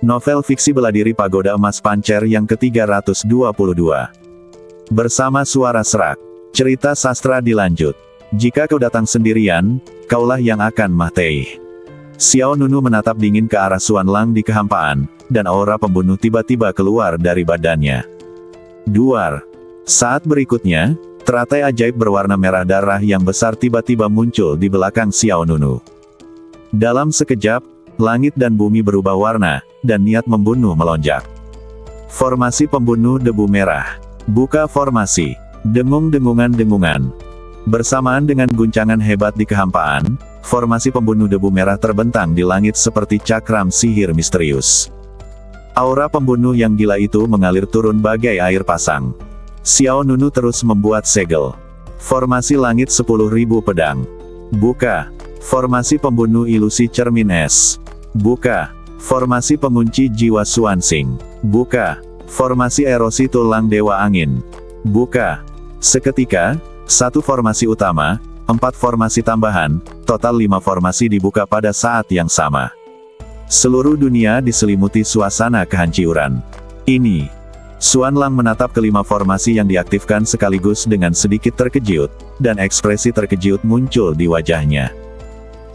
Novel fiksi bela diri Pagoda Emas Pancer yang ke-322. Bersama suara serak. Cerita sastra dilanjut. Jika kau datang sendirian, kaulah yang akan mati. Xiao Nunu menatap dingin ke arah Xuan Lang di kehampaan, dan aura pembunuh tiba-tiba keluar dari badannya. Duar. Saat berikutnya, teratai ajaib berwarna merah darah yang besar tiba-tiba muncul di belakang Xiao Nunu. Dalam sekejap, langit dan bumi berubah warna, dan niat membunuh melonjak. Formasi pembunuh debu merah. Buka formasi. Dengung-dengungan-dengungan. Bersamaan dengan guncangan hebat di kehampaan, formasi pembunuh debu merah terbentang di langit seperti cakram sihir misterius. Aura pembunuh yang gila itu mengalir turun bagai air pasang. Xiao Nunu terus membuat segel. Formasi langit 10.000 pedang. Buka. Formasi pembunuh ilusi cermin es. Buka. Formasi pengunci jiwa Xuanxing. Buka. Formasi erosi tulang dewa angin. Buka. Seketika, 1 formasi utama, 4 formasi tambahan, total 5 formasi dibuka pada saat yang sama. Seluruh dunia diselimuti suasana kehancuran. Ini. Xuan Lang menatap kelima formasi yang diaktifkan sekaligus dengan sedikit terkejut, dan ekspresi terkejut muncul di wajahnya.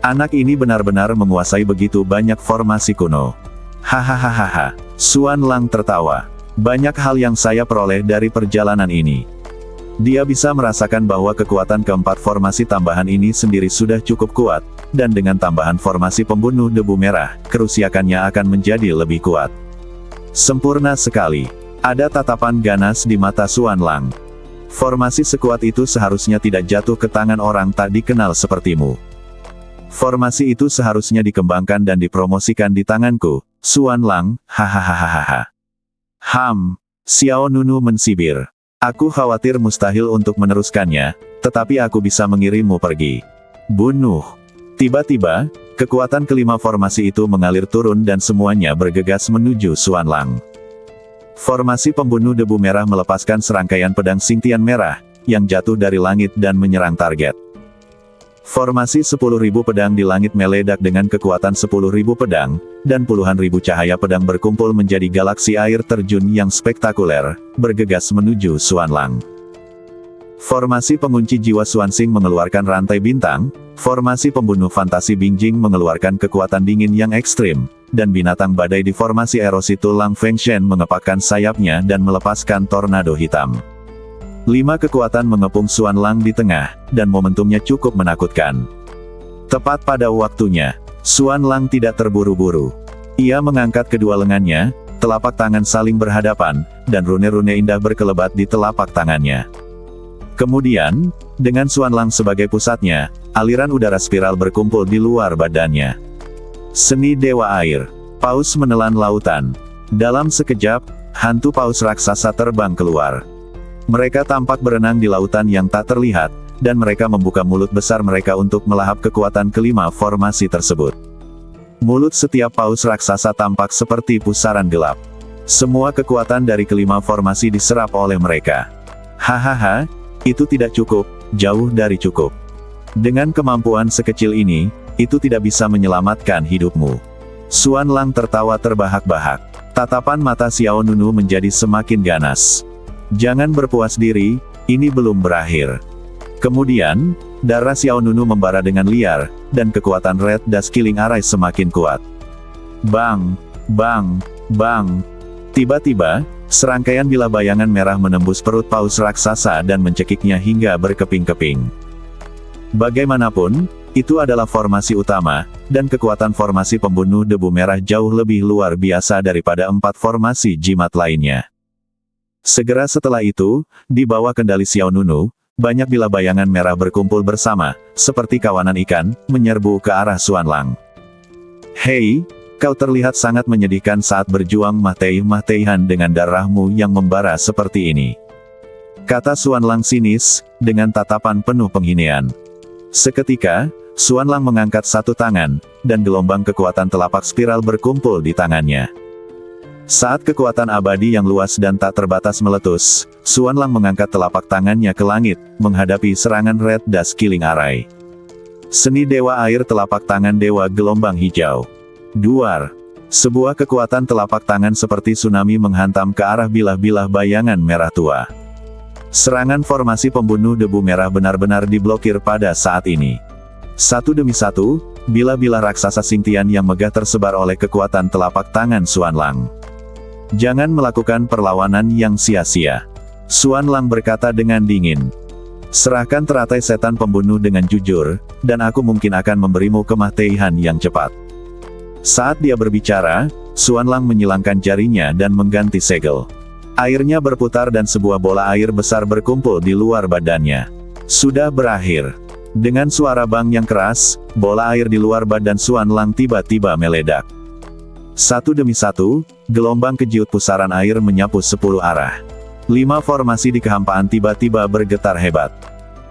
Anak ini benar-benar menguasai begitu banyak formasi kuno. Hahaha. Xuan Lang tertawa. Banyak hal yang saya peroleh dari perjalanan ini. Dia bisa merasakan bahwa kekuatan keempat formasi tambahan ini sendiri sudah cukup kuat, dan dengan tambahan formasi pembunuh debu merah, kerusakannya akan menjadi lebih kuat. Sempurna sekali. Ada tatapan ganas di mata Xuan Lang. Formasi sekuat itu seharusnya tidak jatuh ke tangan orang tak dikenal sepertimu. Formasi itu seharusnya dikembangkan dan dipromosikan di tanganku, Xuan Lang, hahaha. Xiao Nunu mensibir. Aku khawatir mustahil untuk meneruskannya, tetapi aku bisa mengirimmu pergi. Bunuh. Tiba-tiba, kekuatan kelima formasi itu mengalir turun dan semuanya bergegas menuju Xuan Lang. Formasi pembunuh debu merah melepaskan serangkaian pedang sintian merah, yang jatuh dari langit dan menyerang target. Formasi 10.000 pedang di langit meledak dengan kekuatan 10.000 pedang, dan puluhan ribu cahaya pedang berkumpul menjadi galaksi air terjun yang spektakuler, bergegas menuju Xuan Lang. Formasi pengunci jiwa Xuanxing mengeluarkan rantai bintang, formasi pembunuh fantasi Bingjing mengeluarkan kekuatan dingin yang ekstrim, dan binatang badai di formasi erosi tulang Fengshen mengepakkan sayapnya dan melepaskan tornado hitam. 5 kekuatan mengepung Xuan Lang di tengah, dan momentumnya cukup menakutkan. Tepat pada waktunya, Xuan Lang tidak terburu-buru. Ia mengangkat kedua lengannya, telapak tangan saling berhadapan, dan rune-rune indah berkelebat di telapak tangannya. Kemudian, dengan Xuan Lang sebagai pusatnya, aliran udara spiral berkumpul di luar badannya. Seni Dewa Air. Paus menelan lautan. Dalam sekejap, hantu paus raksasa terbang keluar. Mereka tampak berenang di lautan yang tak terlihat, dan mereka membuka mulut besar mereka untuk melahap kekuatan kelima formasi tersebut. Mulut setiap paus raksasa tampak seperti pusaran gelap. Semua kekuatan dari kelima formasi diserap oleh mereka. Hahaha, itu tidak cukup, jauh dari cukup. Dengan kemampuan sekecil ini, itu tidak bisa menyelamatkan hidupmu. Xuan Lang tertawa terbahak-bahak. Tatapan mata Xiao Nunu menjadi semakin ganas. Jangan berpuas diri, ini belum berakhir. Kemudian, darah Xiao Nunu membara dengan liar, dan kekuatan Red Dust Killing Array semakin kuat. Bang! Bang! Bang! Tiba-tiba, serangkaian bilah bayangan merah menembus perut paus raksasa dan mencekiknya hingga berkeping-keping. Bagaimanapun, itu adalah formasi utama, dan kekuatan formasi pembunuh debu merah jauh lebih luar biasa daripada 4 formasi jimat lainnya. Segera setelah itu, di bawah kendali Xiao Nunu, banyak bilah bayangan merah berkumpul bersama, seperti kawanan ikan, menyerbu ke arah Xuan Lang. Hei, kau terlihat sangat menyedihkan saat berjuang mati-matian dengan darahmu yang membara seperti ini. Kata Xuan Lang sinis, dengan tatapan penuh penghinaan. Seketika, Xuan Lang mengangkat satu tangan, dan gelombang kekuatan telapak spiral berkumpul di tangannya. Saat kekuatan abadi yang luas dan tak terbatas meletus, Xuan Lang mengangkat telapak tangannya ke langit, menghadapi serangan Red Dust Killing Array. Seni Dewa Air telapak tangan Dewa Gelombang Hijau. Duar. Sebuah kekuatan telapak tangan seperti tsunami menghantam ke arah bilah-bilah bayangan merah tua. Serangan formasi pembunuh debu merah benar-benar diblokir pada saat ini. Satu demi satu, bilah-bilah raksasa Xingtian yang megah tersebar oleh kekuatan telapak tangan Xuanlang. Jangan melakukan perlawanan yang sia-sia. Xuanlang berkata dengan dingin. Serahkan teratai setan pembunuh dengan jujur, dan aku mungkin akan memberimu kematian yang cepat. Saat dia berbicara, Xuanlang menyilangkan jarinya dan mengganti segel. Airnya berputar dan sebuah bola air besar berkumpul di luar badannya. Sudah berakhir. Dengan suara bang yang keras, bola air di luar badan Xuanlang tiba-tiba meledak. Satu demi satu, gelombang kejiut pusaran air menyapu 10 arah. 5 formasi di kehampaan tiba-tiba bergetar hebat.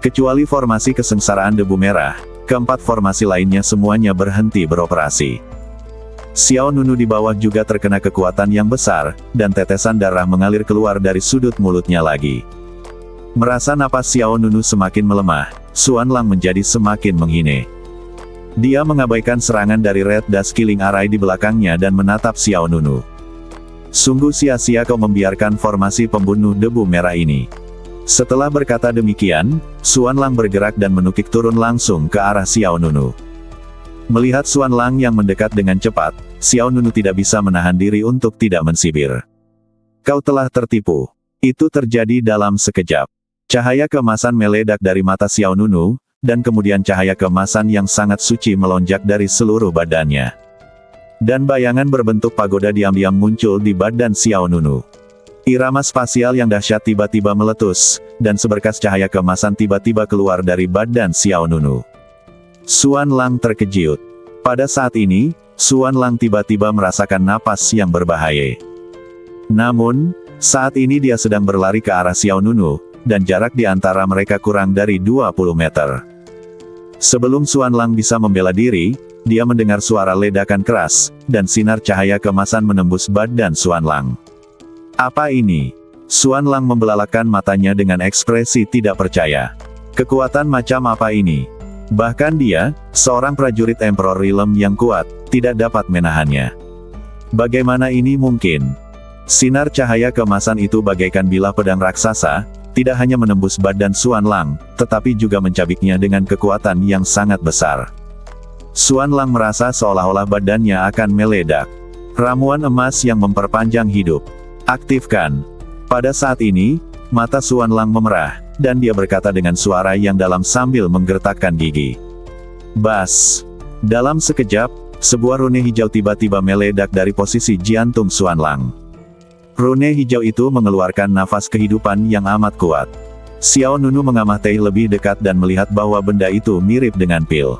Kecuali formasi kesengsaraan debu merah, keempat formasi lainnya semuanya berhenti beroperasi. Xiao Nunu di bawah juga terkena kekuatan yang besar, dan tetesan darah mengalir keluar dari sudut mulutnya lagi. Merasa napas Xiao Nunu semakin melemah, Xuanlang menjadi semakin menghine. Dia mengabaikan serangan dari Red Dust Killing Array di belakangnya dan menatap Xiao Nunu. Sungguh sia-sia kau membiarkan formasi pembunuh debu merah ini. Setelah berkata demikian, Xuanlang bergerak dan menukik turun langsung ke arah Xiao Nunu. Melihat Xuanlang yang mendekat dengan cepat, Xiao Nunu tidak bisa menahan diri untuk tidak mensibir. Kau telah tertipu. Itu terjadi dalam sekejap. Cahaya keemasan meledak dari mata Xiao Nunu, dan kemudian cahaya keemasan yang sangat suci melonjak dari seluruh badannya. Dan bayangan berbentuk pagoda diam-diam muncul di badan Xiao Nunu. Irama spasial yang dahsyat tiba-tiba meletus, dan seberkas cahaya keemasan tiba-tiba keluar dari badan Xiao Nunu. Xuanlang terkejut. Pada saat ini, Xuanlang tiba-tiba merasakan napas yang berbahaya. Namun, saat ini dia sedang berlari ke arah Xiao Nunu, dan jarak di antara mereka kurang dari 20 meter. Sebelum Xuanlang bisa membela diri, dia mendengar suara ledakan keras, dan sinar cahaya keemasan menembus badan Xuanlang. Apa ini? Xuanlang membelalakan matanya dengan ekspresi tidak percaya. Kekuatan macam apa ini? Bahkan dia, seorang prajurit Emperor Realm yang kuat, tidak dapat menahannya. Bagaimana ini mungkin? Sinar cahaya keemasan itu bagaikan bilah pedang raksasa, tidak hanya menembus badan Xuanlang, tetapi juga mencabiknya dengan kekuatan yang sangat besar. Xuanlang merasa seolah-olah badannya akan meledak. Ramuan emas yang memperpanjang hidup. Aktifkan. Pada saat ini, mata Xuanlang memerah, dan dia berkata dengan suara yang dalam sambil menggertakkan gigi. Bas! Dalam sekejap, sebuah rune hijau tiba-tiba meledak dari posisi jantung Xuanlang. Rune hijau itu mengeluarkan nafas kehidupan yang amat kuat. Xiao Nunu mengamati lebih dekat dan melihat bahwa benda itu mirip dengan pil.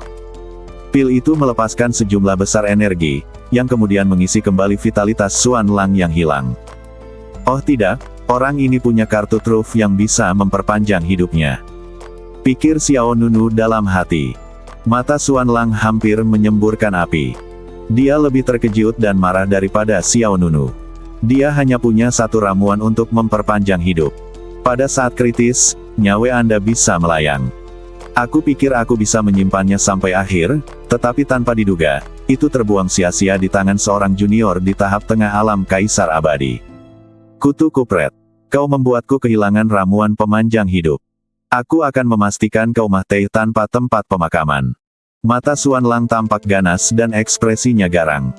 Pil itu melepaskan sejumlah besar energi, yang kemudian mengisi kembali vitalitas Xuanlang yang hilang. Oh tidak! Orang ini punya kartu truf yang bisa memperpanjang hidupnya. Pikir Xiao Nunu dalam hati. Mata Xuanlang hampir menyemburkan api. Dia lebih terkejut dan marah daripada Xiao Nunu. Dia hanya punya satu ramuan untuk memperpanjang hidup. Pada saat kritis, nyawa Anda bisa melayang. Aku pikir aku bisa menyimpannya sampai akhir, tetapi tanpa diduga, itu terbuang sia-sia di tangan seorang junior di tahap tengah alam Kaisar Abadi. Kutu Kupret. Kau membuatku kehilangan ramuan pemanjang hidup. Aku akan memastikan kau mati tanpa tempat pemakaman. Mata Xuanlang tampak ganas dan ekspresinya garang.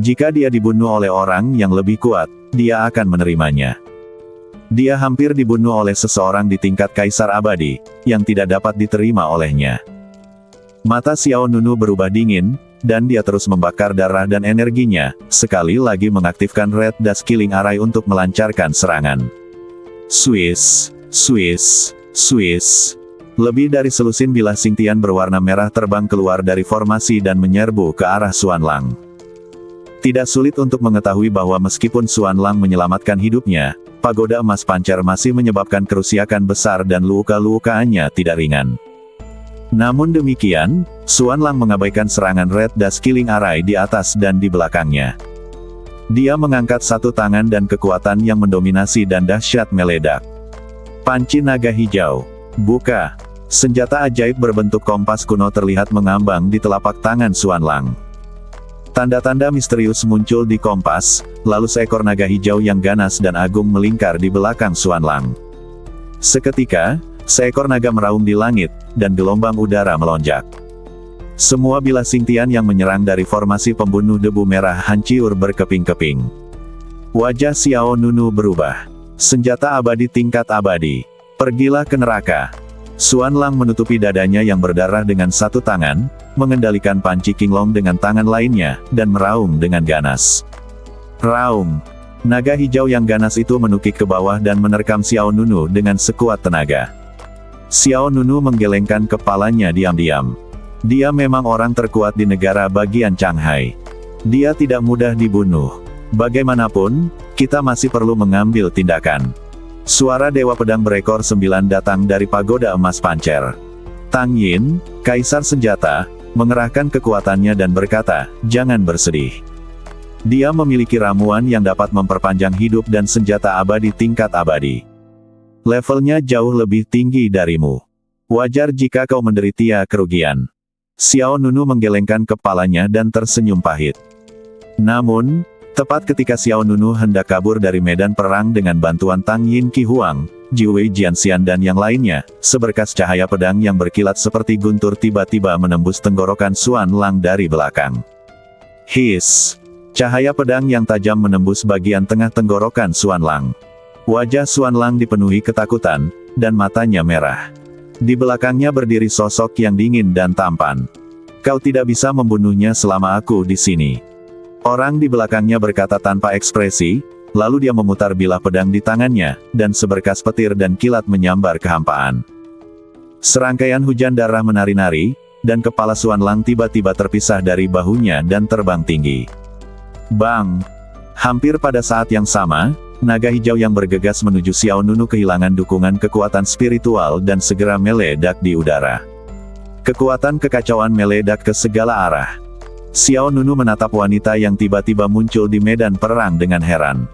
Jika dia dibunuh oleh orang yang lebih kuat, dia akan menerimanya. Dia hampir dibunuh oleh seseorang di tingkat Kaisar Abadi, yang tidak dapat diterima olehnya. Mata Xiao Nunu berubah dingin, dan dia terus membakar darah dan energinya, sekali lagi mengaktifkan Red Dust Killing Array untuk melancarkan serangan. Swiss, Swiss, Swiss. Lebih dari selusin bilah Xingtian berwarna merah terbang keluar dari formasi dan menyerbu ke arah Xuanlang. Tidak sulit untuk mengetahui bahwa meskipun Xuanlang menyelamatkan hidupnya, pagoda emas pancar masih menyebabkan kerusakan besar dan luka-lukaannya tidak ringan. Namun demikian, Xuanlang mengabaikan serangan Red Dust Killing Array di atas dan di belakangnya. Dia mengangkat satu tangan dan kekuatan yang mendominasi dan dahsyat meledak. Panci naga hijau. Buka. Senjata ajaib berbentuk kompas kuno terlihat mengambang di telapak tangan Xuanlang. Tanda-tanda misterius muncul di kompas, lalu seekor naga hijau yang ganas dan agung melingkar di belakang Xuanlang. Seketika, seekor naga meraung di langit, dan gelombang udara melonjak. Semua bilah Xingtian yang menyerang dari formasi pembunuh debu merah hancur berkeping-keping. Wajah Xiao Nunu berubah. Senjata abadi tingkat abadi. Pergilah ke neraka. Xuanlang menutupi dadanya yang berdarah dengan satu tangan, mengendalikan panci Qinglong dengan tangan lainnya, dan meraung dengan ganas. Raung. Naga hijau yang ganas itu menukik ke bawah dan menerkam Xiao Nunu dengan sekuat tenaga. Xiao Nunu menggelengkan kepalanya diam-diam. Dia memang orang terkuat di negara bagian Changhai. Dia tidak mudah dibunuh. Bagaimanapun, kita masih perlu mengambil tindakan. Suara Dewa Pedang berekor 9 datang dari pagoda emas pancer. Tang Yin, Kaisar Senjata, mengerahkan kekuatannya dan berkata, "Jangan bersedih. Dia memiliki ramuan yang dapat memperpanjang hidup dan senjata abadi tingkat abadi. Levelnya jauh lebih tinggi darimu. Wajar jika kau menderita kerugian." Xiao Nunu menggelengkan kepalanya dan tersenyum pahit. Namun, tepat ketika Xiao Nunu hendak kabur dari medan perang dengan bantuan Tang Yin Qi Huang, Jiwei Jianxian dan yang lainnya, seberkas cahaya pedang yang berkilat seperti guntur tiba-tiba menembus tenggorokan Xuanlang dari belakang. Hiss! Cahaya pedang yang tajam menembus bagian tengah tenggorokan Xuanlang. Wajah Xuanlang dipenuhi ketakutan, dan matanya merah. Di belakangnya berdiri sosok yang dingin dan tampan. "Kau tidak bisa membunuhnya selama aku di sini." Orang di belakangnya berkata tanpa ekspresi, lalu dia memutar bilah pedang di tangannya, dan seberkas petir dan kilat menyambar kehampaan. Serangkaian hujan darah menari-nari, dan kepala Xuanlang tiba-tiba terpisah dari bahunya dan terbang tinggi. Bang! Hampir pada saat yang sama, naga hijau yang bergegas menuju Xiao Nunu kehilangan dukungan kekuatan spiritual dan segera meledak di udara. Kekuatan kekacauan meledak ke segala arah. Xiao Nunu menatap wanita yang tiba-tiba muncul di medan perang dengan heran.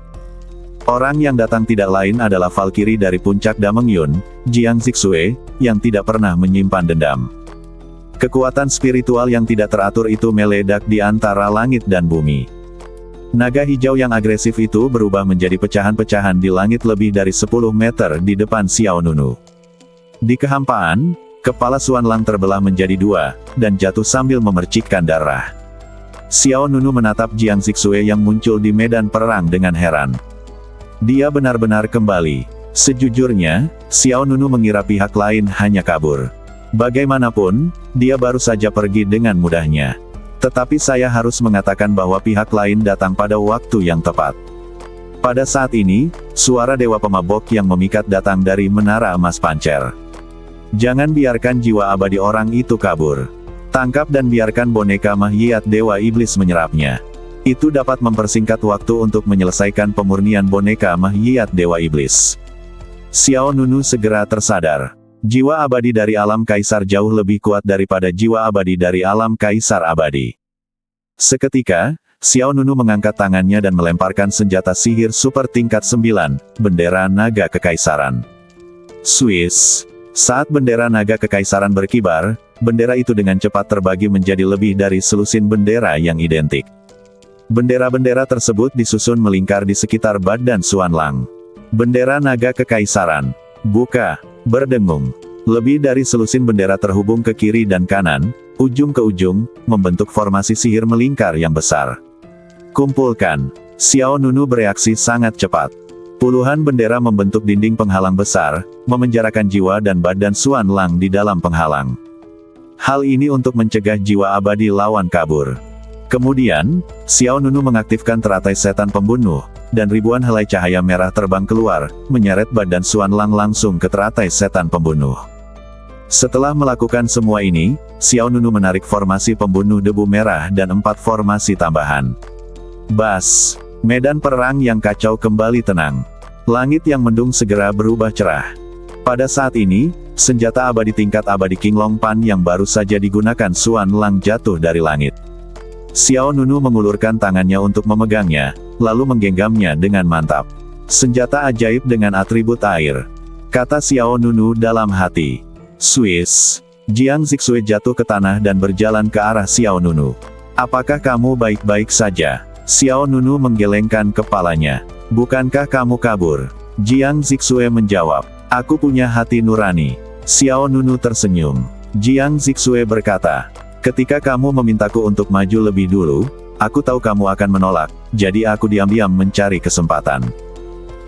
Orang yang datang tidak lain adalah Valkyrie dari puncak Damengyun, Jiang Zixue, yang tidak pernah menyimpan dendam. Kekuatan spiritual yang tidak teratur itu meledak di antara langit dan bumi. Naga hijau yang agresif itu berubah menjadi pecahan-pecahan di langit lebih dari 10 meter di depan Xiao Nunu. Di kehampaan, kepala Xuanlang terbelah menjadi 2, dan jatuh sambil memercikkan darah. Xiao Nunu menatap Jiang Zixue yang muncul di medan perang dengan heran. Dia benar-benar kembali. Sejujurnya, Xiao Nunu mengira pihak lain hanya kabur. Bagaimanapun, dia baru saja pergi dengan mudahnya. Tetapi saya harus mengatakan bahwa pihak lain datang pada waktu yang tepat. Pada saat ini, suara Dewa Pemabok yang memikat datang dari Menara Emas Pancer. "Jangan biarkan jiwa abadi orang itu kabur. Tangkap dan biarkan boneka Mahyiat Dewa Iblis menyerapnya. Itu dapat mempersingkat waktu untuk menyelesaikan pemurnian boneka Mahyiat Dewa Iblis." Xiao Nunu segera tersadar. Jiwa abadi dari alam kaisar jauh lebih kuat daripada jiwa abadi dari alam kaisar abadi. Seketika, Xiao Nunu mengangkat tangannya dan melemparkan senjata sihir super tingkat 9, bendera naga kekaisaran. Swiss. Saat bendera naga kekaisaran berkibar, bendera itu dengan cepat terbagi menjadi lebih dari selusin bendera yang identik. Bendera-bendera tersebut disusun melingkar di sekitar badan Xuanlang. Bendera naga kekaisaran. Buka. Berdengung. Lebih dari selusin bendera terhubung ke kiri dan kanan, ujung ke ujung, membentuk formasi sihir melingkar yang besar. Kumpulkan. Xiao Nunu bereaksi sangat cepat. Puluhan bendera membentuk dinding penghalang besar, memenjarakan jiwa dan badan Xuanlang di dalam penghalang. Hal ini untuk mencegah jiwa abadi lawan kabur. Kemudian, Xiao Nunu mengaktifkan teratai setan pembunuh, dan ribuan helai cahaya merah terbang keluar, menyeret badan Xuanlang langsung ke teratai setan pembunuh. Setelah melakukan semua ini, Xiao Nunu menarik formasi pembunuh debu merah dan 4 formasi tambahan. Bas! Medan perang yang kacau kembali tenang. Langit yang mendung segera berubah cerah. Pada saat ini, senjata abadi tingkat abadi Qinglong Pan yang baru saja digunakan Xuanlang jatuh dari langit. Xiao Nunu mengulurkan tangannya untuk memegangnya, lalu menggenggamnya dengan mantap. "Senjata ajaib dengan atribut air," kata Xiao Nunu dalam hati. Swiss. Jiang Zixue jatuh ke tanah dan berjalan ke arah Xiao Nunu. Apakah kamu baik-baik saja? Xiao Nunu menggelengkan kepalanya. Bukankah kamu kabur? Jiang Zixue menjawab. Aku punya hati nurani. Xiao Nunu tersenyum. Jiang Zixue berkata, ketika kamu memintaku untuk maju lebih dulu, aku tahu kamu akan menolak, jadi aku diam-diam mencari kesempatan.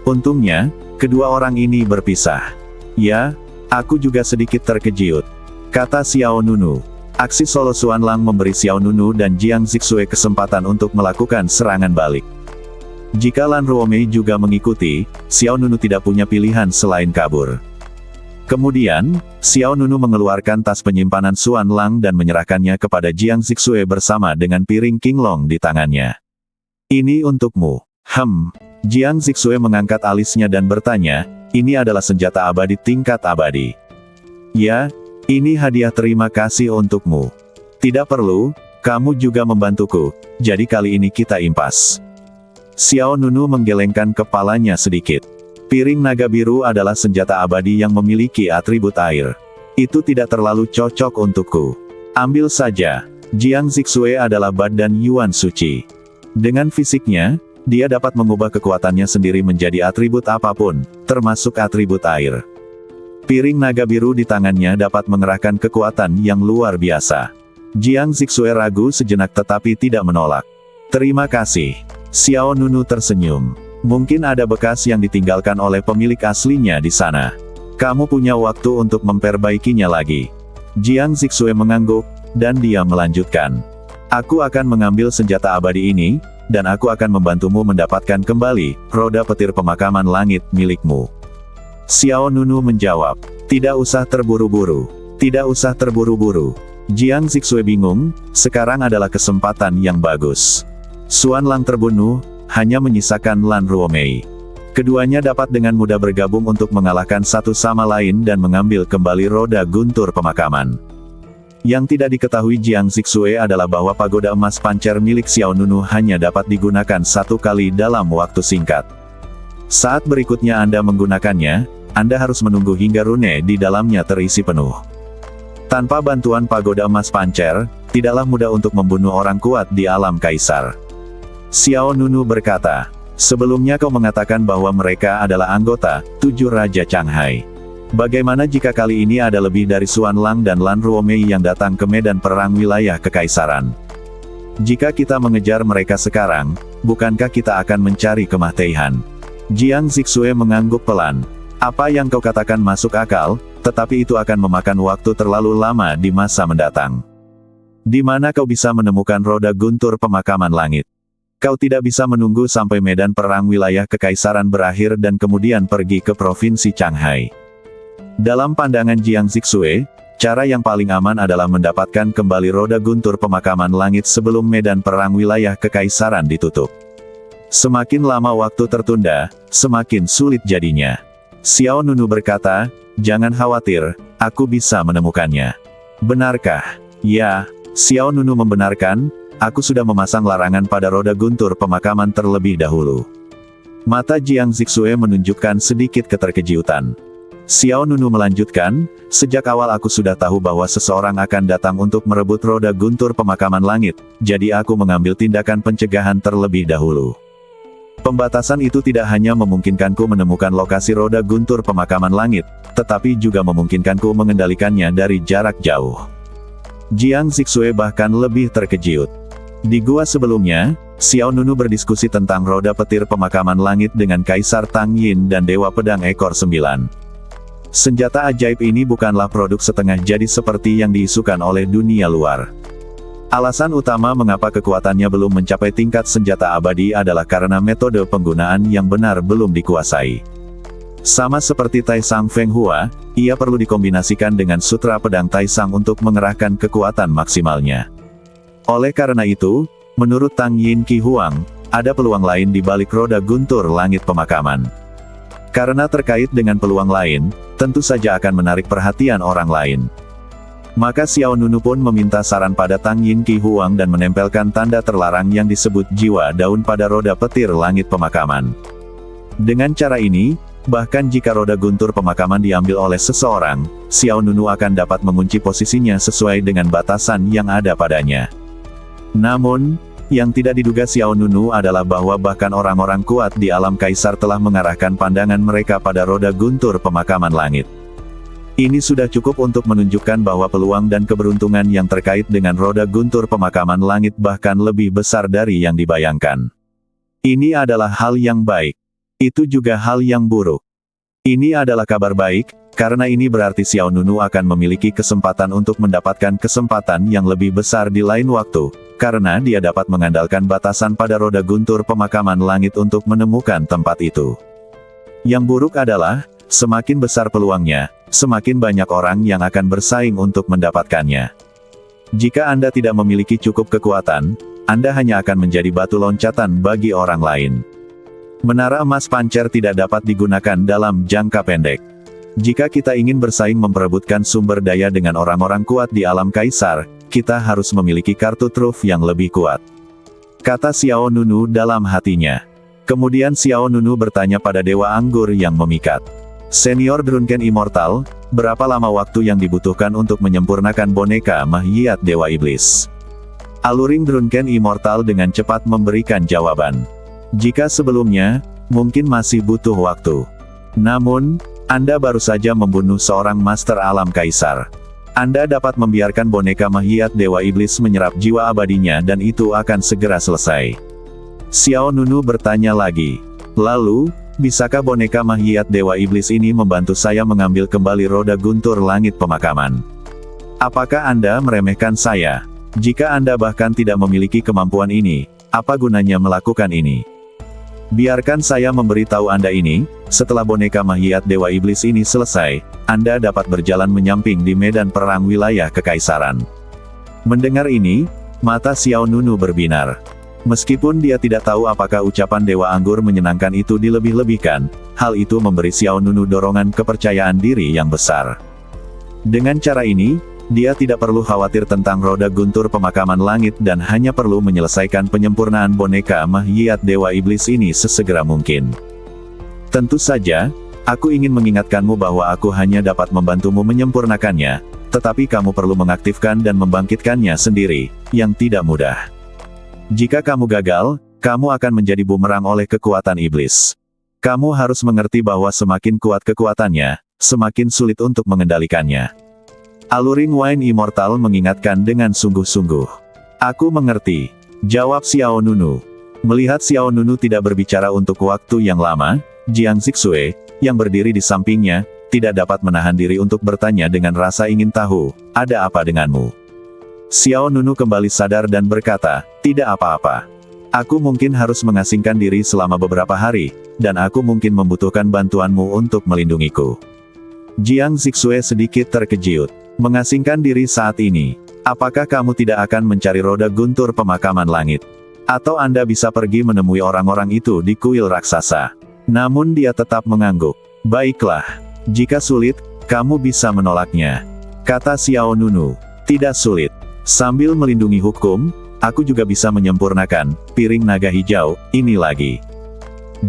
Untungnya, kedua orang ini berpisah. Ya, aku juga sedikit terkejut, kata Xiao Nunu. Aksi solo Xuanlang memberi Xiao Nunu dan Jiang Zixue kesempatan untuk melakukan serangan balik. Jika Lan Ruomei juga mengikuti, Xiao Nunu tidak punya pilihan selain kabur. Kemudian, Xiao Nunu mengeluarkan tas penyimpanan Xuanlang dan menyerahkannya kepada Jiang Zixue bersama dengan piring Qinglong di tangannya. Ini untukmu. Jiang Zixue mengangkat alisnya dan bertanya, ini adalah senjata abadi tingkat abadi. Ya, ini hadiah terima kasih untukmu. Tidak perlu, kamu juga membantuku, jadi kali ini kita impas. Xiao Nunu menggelengkan kepalanya sedikit. Piring naga biru adalah senjata abadi yang memiliki atribut air. Itu tidak terlalu cocok untukku. Ambil saja. Jiang Zixue adalah badan Yuan suci. Dengan fisiknya, dia dapat mengubah kekuatannya sendiri menjadi atribut apapun, termasuk atribut air. Piring naga biru di tangannya dapat mengerahkan kekuatan yang luar biasa. Jiang Zixue ragu sejenak tetapi tidak menolak. Terima kasih. Xiao Nunu tersenyum. Mungkin ada bekas yang ditinggalkan oleh pemilik aslinya di sana. Kamu punya waktu untuk memperbaikinya lagi. Jiang Zixue mengangguk, dan dia melanjutkan. Aku akan mengambil senjata abadi ini, dan aku akan membantumu mendapatkan kembali roda petir pemakaman langit milikmu. Xiao Nunu menjawab, tidak usah terburu-buru. Tidak usah terburu-buru. Jiang Zixue bingung, sekarang adalah kesempatan yang bagus. Xuanlang terbunuh, hanya menyisakan Lan Ruomei. Keduanya dapat dengan mudah bergabung untuk mengalahkan satu sama lain dan mengambil kembali roda guntur pemakaman. Yang tidak diketahui Jiang Zixue adalah bahwa pagoda emas pancer milik Xiao Nunu hanya dapat digunakan satu kali dalam waktu singkat. Saat berikutnya Anda menggunakannya, Anda harus menunggu hingga rune di dalamnya terisi penuh. Tanpa bantuan pagoda emas pancer, tidaklah mudah untuk membunuh orang kuat di alam kaisar. Xiao Nunu berkata, sebelumnya kau mengatakan bahwa mereka adalah anggota 7 Raja Changhai. Bagaimana jika kali ini ada lebih dari Xuanlang dan Lan Ruomei yang datang ke medan perang wilayah kekaisaran? Jika kita mengejar mereka sekarang, bukankah kita akan mencari Kemah Teihan? Jiang Zixue mengangguk pelan. Apa yang kau katakan masuk akal, tetapi itu akan memakan waktu terlalu lama di masa mendatang. Di mana kau bisa menemukan roda guntur pemakaman langit? Kau tidak bisa menunggu sampai medan perang wilayah kekaisaran berakhir dan kemudian pergi ke provinsi Changhai. Dalam pandangan Jiang Zixue, cara yang paling aman adalah mendapatkan kembali roda guntur pemakaman langit sebelum medan perang wilayah kekaisaran ditutup. Semakin lama waktu tertunda, semakin sulit jadinya. Xiao Nunu berkata, jangan khawatir, aku bisa menemukannya. Benarkah? Ya, Xiao Nunu membenarkan, aku sudah memasang larangan pada roda guntur pemakaman terlebih dahulu. Mata Jiang Zixue menunjukkan sedikit keterkejutan. Xiao Nunu melanjutkan, sejak awal aku sudah tahu bahwa seseorang akan datang untuk merebut roda guntur pemakaman langit, jadi aku mengambil tindakan pencegahan terlebih dahulu. Pembatasan itu tidak hanya memungkinkanku menemukan lokasi roda guntur pemakaman langit, tetapi juga memungkinkanku mengendalikannya dari jarak jauh. Jiang Zixue bahkan lebih terkejut. Di gua sebelumnya, Xiao Nunu berdiskusi tentang roda petir pemakaman langit dengan Kaisar Tang Yin dan Dewa Pedang Ekor 9. Senjata ajaib ini bukanlah produk setengah jadi seperti yang diisukan oleh dunia luar. Alasan utama mengapa kekuatannya belum mencapai tingkat senjata abadi adalah karena metode penggunaan yang benar belum dikuasai. Sama seperti Taisang Feng Hua, ia perlu dikombinasikan dengan sutra pedang Taisang untuk mengerahkan kekuatan maksimalnya. Oleh karena itu, menurut Tang Yin Qi Huang, ada peluang lain di balik roda guntur langit pemakaman. Karena terkait dengan peluang lain, tentu saja akan menarik perhatian orang lain. Maka Xiao Nunu pun meminta saran pada Tang Yin Qi Huang dan menempelkan tanda terlarang yang disebut jiwa daun pada roda petir langit pemakaman. Dengan cara ini, bahkan jika roda guntur pemakaman diambil oleh seseorang, Xiao Nunu akan dapat mengunci posisinya sesuai dengan batasan yang ada padanya. Namun, yang tidak diduga Xiao Nunu adalah bahwa bahkan orang-orang kuat di alam kaisar telah mengarahkan pandangan mereka pada roda guntur pemakaman langit. Ini sudah cukup untuk menunjukkan bahwa peluang dan keberuntungan yang terkait dengan roda guntur pemakaman langit bahkan lebih besar dari yang dibayangkan. Ini adalah hal yang baik. Itu juga hal yang buruk. Ini adalah kabar baik, karena ini berarti Xiao Nunu akan memiliki kesempatan untuk mendapatkan kesempatan yang lebih besar di lain waktu, karena dia dapat mengandalkan batasan pada roda guntur pemakaman langit untuk menemukan tempat itu. Yang buruk adalah, semakin besar peluangnya, semakin banyak orang yang akan bersaing untuk mendapatkannya. Jika Anda tidak memiliki cukup kekuatan, Anda hanya akan menjadi batu loncatan bagi orang lain. Menara emas pancer tidak dapat digunakan dalam jangka pendek. Jika kita ingin bersaing memperebutkan sumber daya dengan orang-orang kuat di alam kaisar, kita harus memiliki kartu truf yang lebih kuat. Kata Xiao Nunu dalam hatinya. Kemudian Xiao Nunu bertanya pada Dewa Anggur yang memikat. Senior Drunken Immortal, berapa lama waktu yang dibutuhkan untuk menyempurnakan boneka Mahyiat Dewa Iblis? Aluring Drunken Immortal dengan cepat memberikan jawaban. Jika sebelumnya, mungkin masih butuh waktu. Namun, Anda baru saja membunuh seorang Master Alam Kaisar. Anda dapat membiarkan boneka Mahyiat Dewa Iblis menyerap jiwa abadinya dan itu akan segera selesai. Xiao Nunu bertanya lagi. Lalu, bisakah boneka Mahyiat Dewa Iblis ini membantu saya mengambil kembali roda guntur langit pemakaman? Apakah Anda meremehkan saya? Jika Anda bahkan tidak memiliki kemampuan ini, apa gunanya melakukan ini? Biarkan saya memberitahu Anda ini, setelah boneka Mahyiat Dewa Iblis ini selesai, Anda dapat berjalan menyamping di medan perang wilayah kekaisaran. Mendengar ini, mata Xiao Nunu berbinar. Meskipun dia tidak tahu apakah ucapan Dewa Anggur menyenangkan itu dilebih-lebihkan, hal itu memberi Xiao Nunu dorongan kepercayaan diri yang besar. Dengan cara ini, dia tidak perlu khawatir tentang roda guntur pemakaman langit dan hanya perlu menyelesaikan penyempurnaan boneka Mahyiat Dewa Iblis ini sesegera mungkin. Tentu saja, aku ingin mengingatkanmu bahwa aku hanya dapat membantumu menyempurnakannya, tetapi kamu perlu mengaktifkan dan membangkitkannya sendiri, yang tidak mudah. Jika kamu gagal, kamu akan menjadi bumerang oleh kekuatan iblis. Kamu harus mengerti bahwa semakin kuat kekuatannya, semakin sulit untuk mengendalikannya. Aluring Wine Immortal mengingatkan dengan sungguh-sungguh. Aku mengerti, jawab Xiao Nunu. Melihat Xiao Nunu tidak berbicara untuk waktu yang lama, Jiang Zixue, yang berdiri di sampingnya, tidak dapat menahan diri untuk bertanya dengan rasa ingin tahu, ada apa denganmu? Xiao Nunu kembali sadar dan berkata, tidak apa-apa. Aku mungkin harus mengasingkan diri selama beberapa hari, dan aku mungkin membutuhkan bantuanmu untuk melindungiku. Jiang Zixue sedikit terkejut. Mengasingkan diri saat ini. Apakah kamu tidak akan mencari roda guntur pemakaman langit? Atau Anda bisa pergi menemui orang-orang itu di kuil raksasa? Namun dia tetap mengangguk. Baiklah. Jika sulit, kamu bisa menolaknya. Kata Xiao Nunu. Tidak sulit. Sambil melindungi hukum, aku juga bisa menyempurnakan piring naga hijau ini lagi.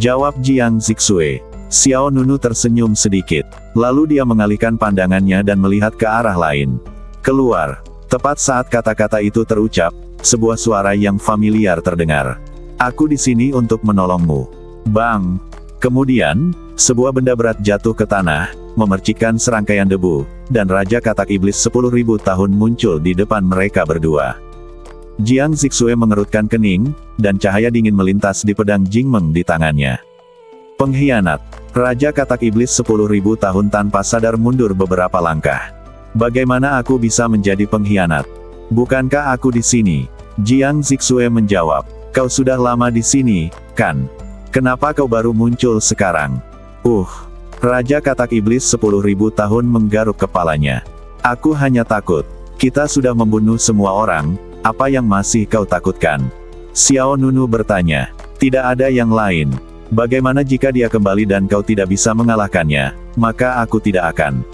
Jawab Jiang Zixue. Xiao Nunu tersenyum sedikit. Lalu dia mengalihkan pandangannya dan melihat ke arah lain. Keluar. Tepat saat kata-kata itu terucap, sebuah suara yang familiar terdengar. Aku di sini untuk menolongmu. Bang! Kemudian, sebuah benda berat jatuh ke tanah, memercikkan serangkaian debu, dan Raja Katak Iblis 10.000 tahun muncul di depan mereka berdua. Jiang Zixue mengerutkan kening, dan cahaya dingin melintas di pedang Jingmeng di tangannya. Pengkhianat. Raja Katak Iblis 10.000 tahun tanpa sadar mundur beberapa langkah. Bagaimana aku bisa menjadi pengkhianat? Bukankah aku di sini? Jiang Zixue menjawab. Kau sudah lama di sini, kan? Kenapa kau baru muncul sekarang? Raja Katak Iblis 10.000 tahun menggaruk kepalanya. Aku hanya takut. Kita sudah membunuh semua orang, apa yang masih kau takutkan? Xiao Nunu bertanya. Tidak ada yang lain. Bagaimana jika dia kembali dan kau tidak bisa mengalahkannya, maka aku tidak akan.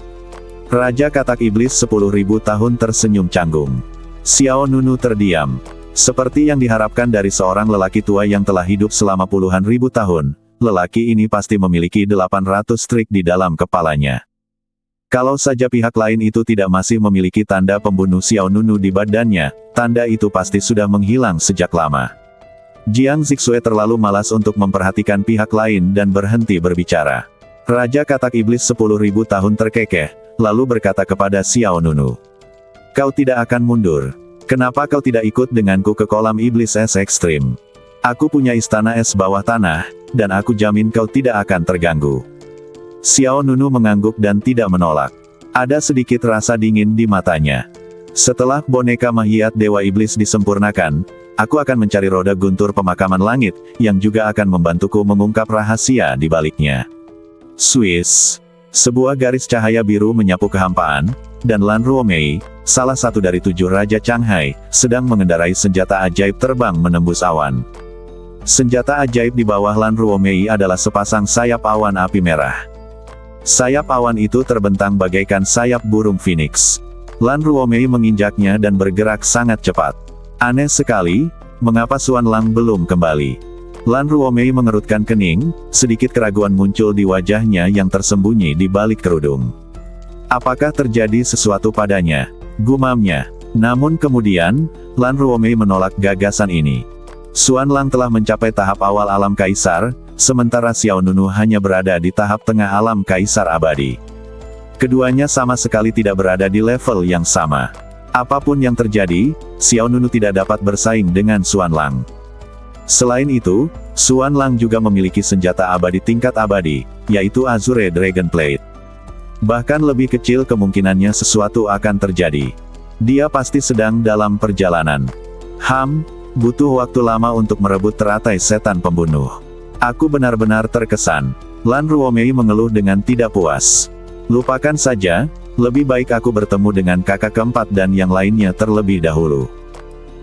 Raja Katak Iblis 10.000 tahun tersenyum canggung. Xiao Nunu terdiam. Seperti yang diharapkan dari seorang lelaki tua yang telah hidup selama puluhan ribu tahun, lelaki ini pasti memiliki 800 trik di dalam kepalanya. Kalau saja pihak lain itu tidak masih memiliki tanda pembunuh Xiao Nunu di badannya, tanda itu pasti sudah menghilang sejak lama. Jiang Zixue terlalu malas untuk memperhatikan pihak lain dan berhenti berbicara. Raja Katak Iblis 10.000 tahun terkekeh, lalu berkata kepada Xiao Nunu. Kau tidak akan mundur. Kenapa kau tidak ikut denganku ke kolam iblis es ekstrim? Aku punya istana es bawah tanah, dan aku jamin kau tidak akan terganggu. Xiao Nunu mengangguk dan tidak menolak. Ada sedikit rasa dingin di matanya. Setelah boneka Mahiat Dewa Iblis disempurnakan, aku akan mencari roda guntur pemakaman langit, yang juga akan membantuku mengungkap rahasia di baliknya. Swiss. Sebuah garis cahaya biru menyapu kehampaan, dan Lan Ruomei, salah satu dari 7 Raja Changhai, sedang mengendarai senjata ajaib terbang menembus awan. Senjata ajaib di bawah Lan Ruomei adalah sepasang sayap awan api merah. Sayap awan itu terbentang bagaikan sayap burung phoenix. Lan Ruomei menginjaknya dan bergerak sangat cepat. Aneh sekali, mengapa Xuan Lang belum kembali? Lan Ruomei mengerutkan kening, sedikit keraguan muncul di wajahnya yang tersembunyi di balik kerudung. Apakah terjadi sesuatu padanya? Gumamnya. Namun kemudian, Lan Ruomei menolak gagasan ini. Xuan Lang telah mencapai tahap awal alam kaisar, sementara Xiao Nunu hanya berada di tahap tengah alam kaisar abadi. Keduanya sama sekali tidak berada di level yang sama. Apapun yang terjadi, Xiao Nunu tidak dapat bersaing dengan Xuan Lang. Selain itu, Xuan Lang juga memiliki senjata abadi tingkat abadi, yaitu Azure Dragon Blade. Bahkan lebih kecil kemungkinannya sesuatu akan terjadi. Dia pasti sedang dalam perjalanan. Butuh waktu lama untuk merebut teratai setan pembunuh. Aku benar-benar terkesan. Lan Ruomei mengeluh dengan tidak puas. Lupakan saja, lebih baik aku bertemu dengan kakak keempat dan yang lainnya terlebih dahulu.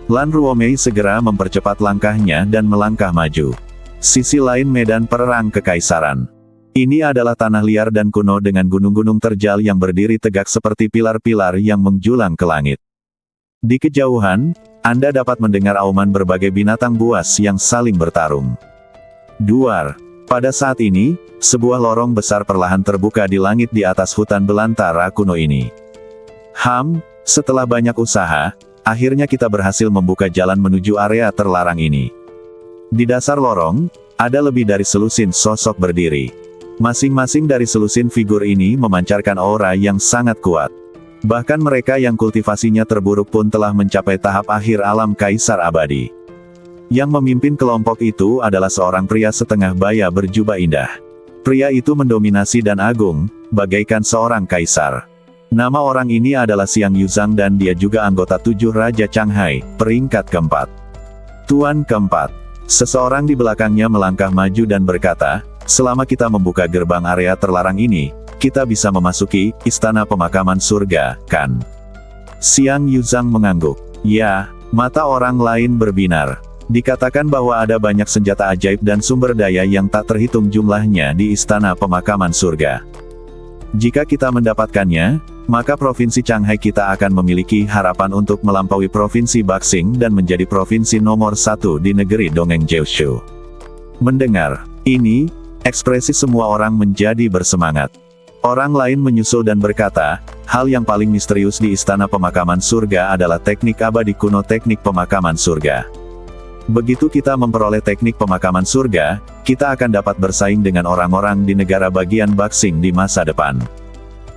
Lan Ruomei segera mempercepat langkahnya dan melangkah maju. Sisi lain medan perang kekaisaran. Ini adalah tanah liar dan kuno dengan gunung-gunung terjal yang berdiri tegak seperti pilar-pilar yang menjulang ke langit. Di kejauhan, Anda dapat mendengar auman berbagai binatang buas yang saling bertarung. Duar. Pada saat ini, sebuah lorong besar perlahan terbuka di langit di atas hutan belantara kuno ini. Setelah banyak usaha, akhirnya kita berhasil membuka jalan menuju area terlarang ini. Di dasar lorong, ada lebih dari selusin sosok berdiri. Masing-masing dari selusin figur ini memancarkan aura yang sangat kuat. Bahkan mereka yang kultivasinya terburuk pun telah mencapai tahap akhir alam kaisar abadi. Yang memimpin kelompok itu adalah seorang pria setengah baya berjubah indah. Pria itu mendominasi dan agung, bagaikan seorang kaisar. Nama orang ini adalah Xiang Yuzhang dan dia juga anggota 7 Raja Changhai, peringkat keempat. Tuan keempat. Seseorang di belakangnya melangkah maju dan berkata, selama kita membuka gerbang area terlarang ini, kita bisa memasuki istana pemakaman surga, kan? Xiang Yuzhang mengangguk. Ya, mata orang lain berbinar. Dikatakan bahwa ada banyak senjata ajaib dan sumber daya yang tak terhitung jumlahnya di istana pemakaman surga. Jika kita mendapatkannya, maka provinsi Changhai kita akan memiliki harapan untuk melampaui provinsi Baxing dan menjadi provinsi nomor 1 di negeri dongeng Jiushu. Mendengar ini, ekspresi semua orang menjadi bersemangat. Orang lain menyusul dan berkata, hal yang paling misterius di istana pemakaman surga adalah teknik abadi kuno teknik pemakaman surga. Begitu kita memperoleh teknik pemakaman surga, kita akan dapat bersaing dengan orang-orang di negara bagian Baxing di masa depan.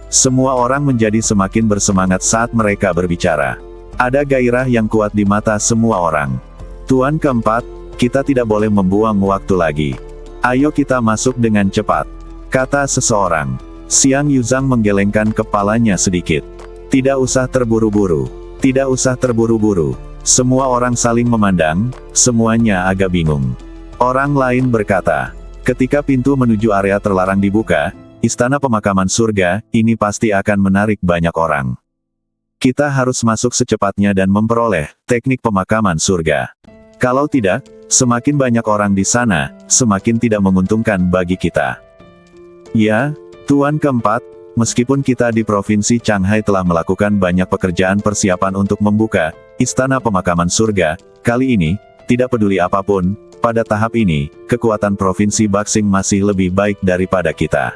Semua orang menjadi semakin bersemangat saat mereka berbicara. Ada gairah yang kuat di mata semua orang. Tuan keempat, kita tidak boleh membuang waktu lagi. Ayo kita masuk dengan cepat, kata seseorang. Xiang Yuzhang menggelengkan kepalanya sedikit. Tidak usah terburu-buru. Tidak usah terburu-buru. Semua orang saling memandang, semuanya agak bingung. Orang lain berkata, ketika pintu menuju area terlarang dibuka, istana pemakaman surga, ini pasti akan menarik banyak orang. Kita harus masuk secepatnya dan memperoleh teknik pemakaman surga. Kalau tidak, semakin banyak orang di sana, semakin tidak menguntungkan bagi kita. Ya, Tuan keempat, meskipun kita di Provinsi Changhai telah melakukan banyak pekerjaan persiapan untuk membuka istana pemakaman surga, kali ini, tidak peduli apapun, pada tahap ini, kekuatan Provinsi Baxing masih lebih baik daripada kita.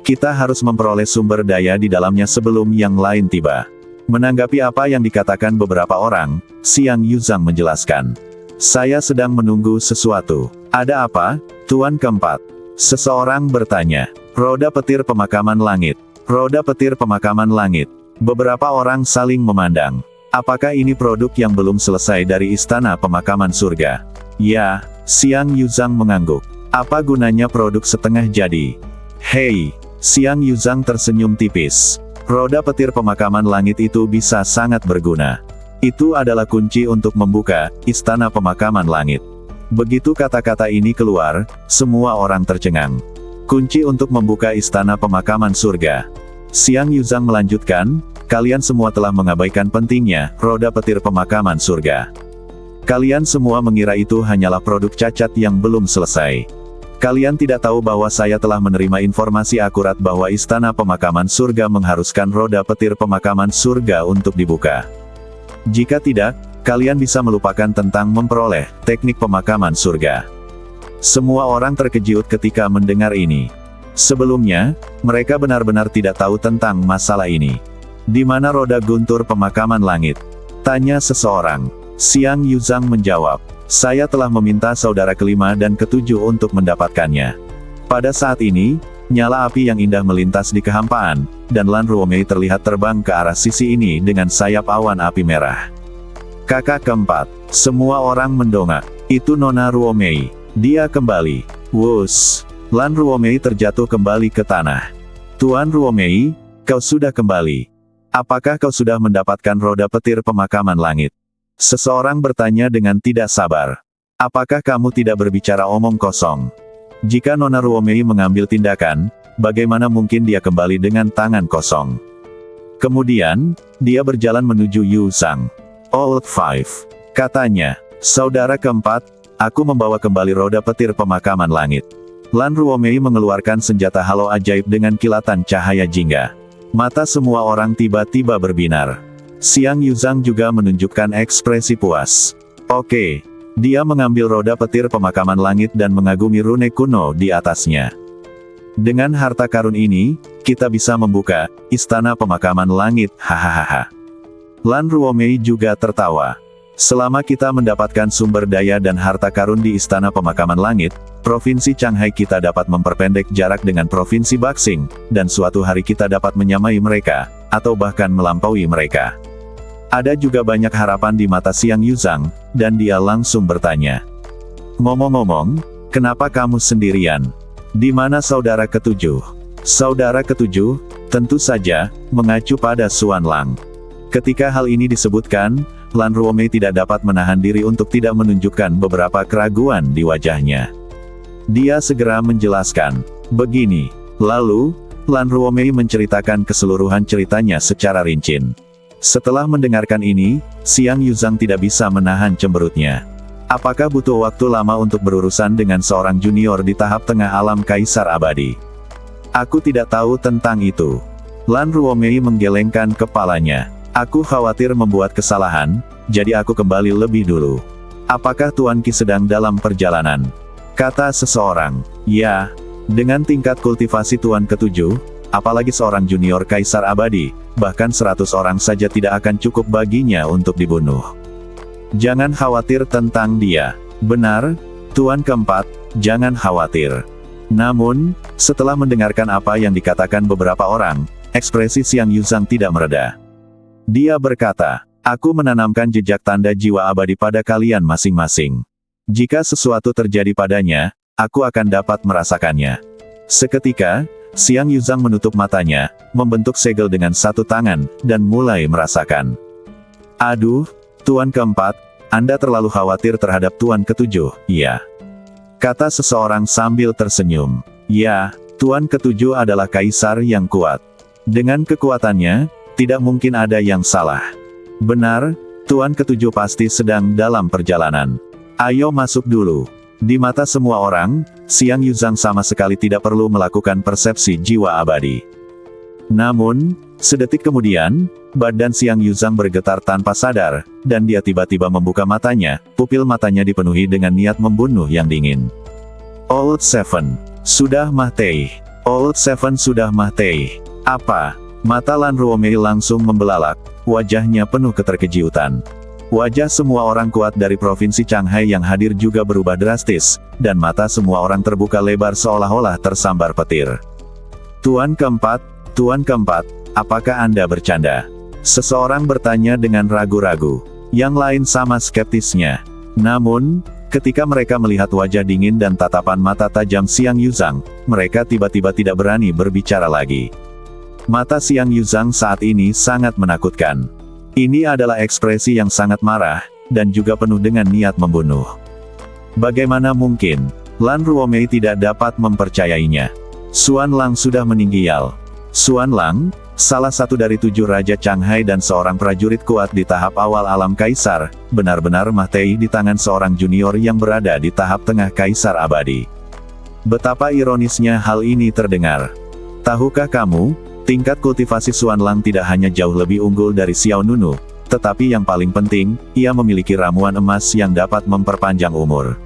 Kita harus memperoleh sumber daya di dalamnya sebelum yang lain tiba. Menanggapi apa yang dikatakan beberapa orang, Xiang Yuzhang menjelaskan. Saya sedang menunggu sesuatu. Ada apa, Tuan keempat? Seseorang bertanya. Roda petir pemakaman langit. Roda petir pemakaman langit. Beberapa orang saling memandang. Apakah ini produk yang belum selesai dari istana pemakaman surga? Ya, Xiang Yuzhang mengangguk. Apa gunanya produk setengah jadi? Hei, Xiang Yuzhang tersenyum tipis. Roda petir pemakaman langit itu bisa sangat berguna. Itu adalah kunci untuk membuka istana pemakaman langit. Begitu kata-kata ini keluar, semua orang tercengang. Kunci untuk membuka istana pemakaman surga. Xiang Yuzhang melanjutkan, kalian semua telah mengabaikan pentingnya roda petir pemakaman surga. Kalian semua mengira itu hanyalah produk cacat yang belum selesai. Kalian tidak tahu bahwa saya telah menerima informasi akurat bahwa istana pemakaman surga mengharuskan roda petir pemakaman surga untuk dibuka. Jika tidak, kalian bisa melupakan tentang memperoleh teknik pemakaman surga. Semua orang terkejut ketika mendengar ini. Sebelumnya, mereka benar-benar tidak tahu tentang masalah ini. Di mana roda guntur pemakaman langit? Tanya seseorang. Xiang Yuzhang menjawab. Saya telah meminta saudara kelima dan ketujuh untuk mendapatkannya. Pada saat ini, nyala api yang indah melintas di kehampaan, dan Lan Ruomei terlihat terbang ke arah sisi ini dengan sayap awan api merah. Kakak keempat, semua orang mendongak. Itu Nona Ruomei. Dia kembali. Wus. Lan Ruomei terjatuh kembali ke tanah. Tuan Ruomei, kau sudah kembali. Apakah kau sudah mendapatkan roda petir pemakaman langit? Seseorang bertanya dengan tidak sabar. Apakah kamu tidak berbicara omong kosong? Jika Nona Ruomei mengambil tindakan, bagaimana mungkin dia kembali dengan tangan kosong? Kemudian, dia berjalan menuju Yu Zhang. Old Five. Katanya, saudara keempat, aku membawa kembali roda petir pemakaman langit. Lan Ruomei mengeluarkan senjata halo ajaib dengan kilatan cahaya jingga. Mata semua orang tiba-tiba berbinar. Xiang Yuzhang juga menunjukkan ekspresi puas. Oke. Dia mengambil roda petir pemakaman langit dan mengagumi rune kuno di atasnya. Dengan harta karun ini, kita bisa membuka istana pemakaman langit, hahaha. Lan Ruomei juga tertawa. Selama kita mendapatkan sumber daya dan harta karun di istana pemakaman langit, Provinsi Changhai kita dapat memperpendek jarak dengan Provinsi Baxing, dan suatu hari kita dapat menyamai mereka, atau bahkan melampaui mereka. Ada juga banyak harapan di mata Xiang Yuzhang, dan dia langsung bertanya. Ngomong-ngomong, kenapa kamu sendirian? Di mana saudara ketujuh? Saudara ketujuh, tentu saja, mengacu pada Xuan Lang. Ketika hal ini disebutkan, Lan Ruomei tidak dapat menahan diri untuk tidak menunjukkan beberapa keraguan di wajahnya. Dia segera menjelaskan. Begini. Lalu, Lan Ruomei menceritakan keseluruhan ceritanya secara rinci. Setelah mendengarkan ini, Xiang Yuzhang tidak bisa menahan cemberutnya. Apakah butuh waktu lama untuk berurusan dengan seorang junior di tahap tengah alam kaisar abadi? Aku tidak tahu tentang itu. Lan Ruomei menggelengkan kepalanya. Aku khawatir membuat kesalahan, jadi aku kembali lebih dulu. Apakah Tuan Qi sedang dalam perjalanan? Kata seseorang. Ya, dengan tingkat kultivasi Tuan ketujuh, apalagi seorang junior kaisar abadi, bahkan 100 orang saja tidak akan cukup baginya untuk dibunuh. Jangan khawatir tentang dia. Benar, Tuan keempat, jangan khawatir. Namun, setelah mendengarkan apa yang dikatakan beberapa orang, ekspresi Xiang Yuzhang tidak mereda. Dia berkata, aku menanamkan jejak tanda jiwa abadi pada kalian masing-masing. Jika sesuatu terjadi padanya, aku akan dapat merasakannya. Seketika, Xiang Yuzhang menutup matanya, membentuk segel dengan satu tangan, dan mulai merasakan. Aduh, Tuan keempat, Anda terlalu khawatir terhadap Tuan ketujuh, iya. Kata seseorang sambil tersenyum. Ya, Tuan ketujuh adalah kaisar yang kuat. Dengan kekuatannya, tidak mungkin ada yang salah. Benar, Tuan ketujuh pasti sedang dalam perjalanan. Ayo masuk dulu. Di mata semua orang, Xiang Yuzhang sama sekali tidak perlu melakukan persepsi jiwa abadi. Namun, sedetik kemudian, badan Xiang Yuzhang bergetar tanpa sadar, dan dia tiba-tiba membuka matanya, pupil matanya dipenuhi dengan niat membunuh yang dingin. Old Seven. Sudah mati. Old Seven sudah mati. Apa? Mata Lan Ruomei langsung membelalak, wajahnya penuh keterkejutan. Wajah semua orang kuat dari Provinsi Changhai yang hadir juga berubah drastis, dan mata semua orang terbuka lebar seolah-olah tersambar petir. Tuan keempat, apakah Anda bercanda? Seseorang bertanya dengan ragu-ragu. Yang lain sama skeptisnya. Namun, ketika mereka melihat wajah dingin dan tatapan mata tajam Xiang Yuzhang, mereka tiba-tiba tidak berani berbicara lagi. Mata Xiang Yuzhang saat ini sangat menakutkan. Ini adalah ekspresi yang sangat marah, dan juga penuh dengan niat membunuh. Bagaimana mungkin Lan Ruomei tidak dapat mempercayainya? Xuan Lang sudah meninggal. Xuan Lang, salah satu dari 7 Raja Changhai dan seorang prajurit kuat di tahap awal alam Kaisar, benar-benar mati di tangan seorang junior yang berada di tahap tengah Kaisar abadi. Betapa ironisnya hal ini terdengar. Tahukah kamu, tingkat kultivasi Xuan Lang tidak hanya jauh lebih unggul dari Xiao Nunu, tetapi yang paling penting, ia memiliki ramuan emas yang dapat memperpanjang umur.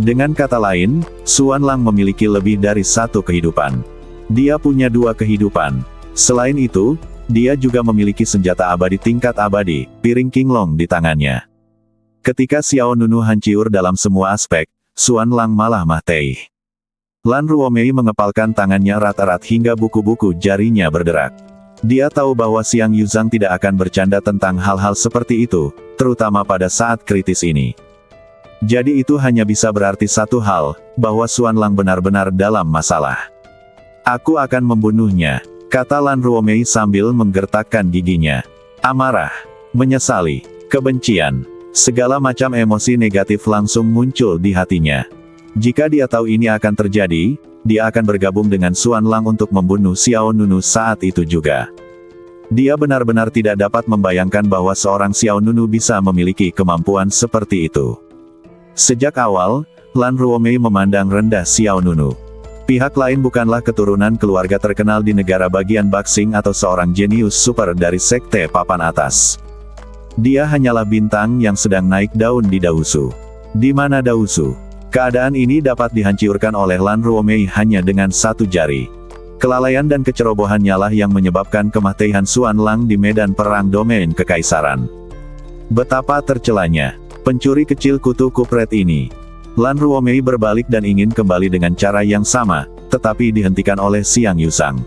Dengan kata lain, Xuan Lang memiliki lebih dari 1 kehidupan. Dia punya 2 kehidupan. Selain itu, dia juga memiliki senjata abadi tingkat abadi, piring Qinglong di tangannya. Ketika Xiao Nunu hancur dalam semua aspek, Xuan Lang malah mati. Lan Ruomei mengepalkan tangannya erat-erat hingga buku-buku jarinya berderak. Dia tahu bahwa Xiang Yuzhang tidak akan bercanda tentang hal-hal seperti itu, terutama pada saat kritis ini. Jadi itu hanya bisa berarti satu hal, bahwa Xuan Lang benar-benar dalam masalah. Aku akan membunuhnya, kata Lan Ruomei sambil menggertakkan giginya. Amarah, menyesali, kebencian, segala macam emosi negatif langsung muncul di hatinya. Jika dia tahu ini akan terjadi, dia akan bergabung dengan Xuan Lang untuk membunuh Xiao Nunu saat itu juga. Dia benar-benar tidak dapat membayangkan bahwa seorang Xiao Nunu bisa memiliki kemampuan seperti itu. Sejak awal, Lan Ruomei memandang rendah Xiao Nunu. Pihak lain bukanlah keturunan keluarga terkenal di negara bagian Baxing atau seorang jenius super dari sekte papan atas. Dia hanyalah bintang yang sedang naik daun di Daosu. Di mana Daosu? Keadaan ini dapat dihancurkan oleh Lan Ruomei hanya dengan 1 jari. Kelalaian dan kecerobohannya lah yang menyebabkan kematian Xuan Lang di medan perang domain kekaisaran. Betapa tercelanya pencuri kecil kutu kupret ini. Lan Ruomei berbalik dan ingin kembali dengan cara yang sama, tetapi dihentikan oleh Xiang Yuzhang.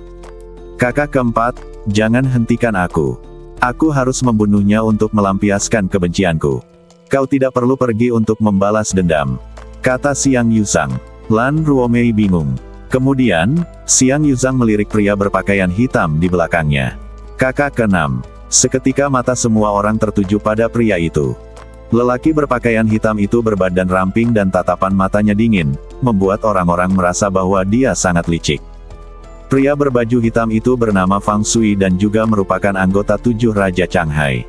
Kakak keempat, jangan hentikan aku. Aku harus membunuhnya untuk melampiaskan kebencianku. Kau tidak perlu pergi untuk membalas dendam, kata Xiang Yuzhang. Lan Ruomei bingung. Kemudian, Xiang Yuzhang melirik pria berpakaian hitam di belakangnya. Kakak keenam. Seketika mata semua orang tertuju pada pria itu. Lelaki berpakaian hitam itu berbadan ramping dan tatapan matanya dingin, membuat orang-orang merasa bahwa dia sangat licik. Pria berbaju hitam itu bernama Fang Shui dan juga merupakan anggota 7 Raja Changhai.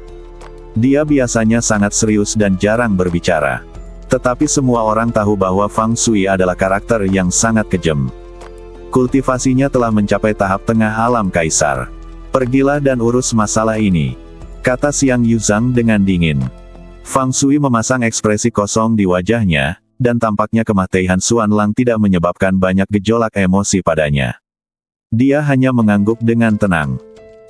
Dia biasanya sangat serius dan jarang berbicara. Tetapi semua orang tahu bahwa Fang Shui adalah karakter yang sangat kejam. Kultivasinya telah mencapai tahap tengah alam kaisar. Pergilah dan urus masalah ini, kata Xiang Yuzhang dengan dingin. Fang Shui memasang ekspresi kosong di wajahnya, dan tampaknya kematian Xuan Lang tidak menyebabkan banyak gejolak emosi padanya. Dia hanya mengangguk dengan tenang.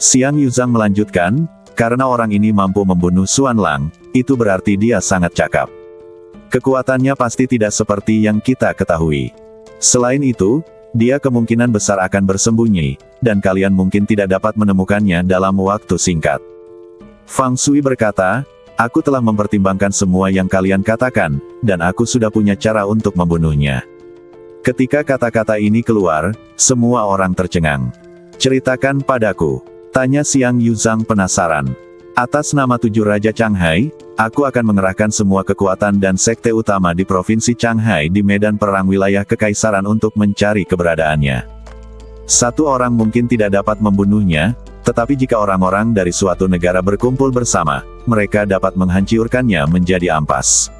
Xiang Yuzhang melanjutkan, karena orang ini mampu membunuh Xuan Lang, itu berarti dia sangat cakap. Kekuatannya pasti tidak seperti yang kita ketahui. Selain itu, dia kemungkinan besar akan bersembunyi, dan kalian mungkin tidak dapat menemukannya dalam waktu singkat. Fang Shui berkata, aku telah mempertimbangkan semua yang kalian katakan, dan aku sudah punya cara untuk membunuhnya. Ketika kata-kata ini keluar, semua orang tercengang. Ceritakan padaku, tanya Xiang Yuzhang penasaran. Atas nama 7 Raja Changhai, aku akan mengerahkan semua kekuatan dan sekte utama di Provinsi Changhai di medan perang wilayah kekaisaran untuk mencari keberadaannya. Satu orang mungkin tidak dapat membunuhnya, tetapi jika orang-orang dari suatu negara berkumpul bersama, mereka dapat menghancurkannya menjadi ampas.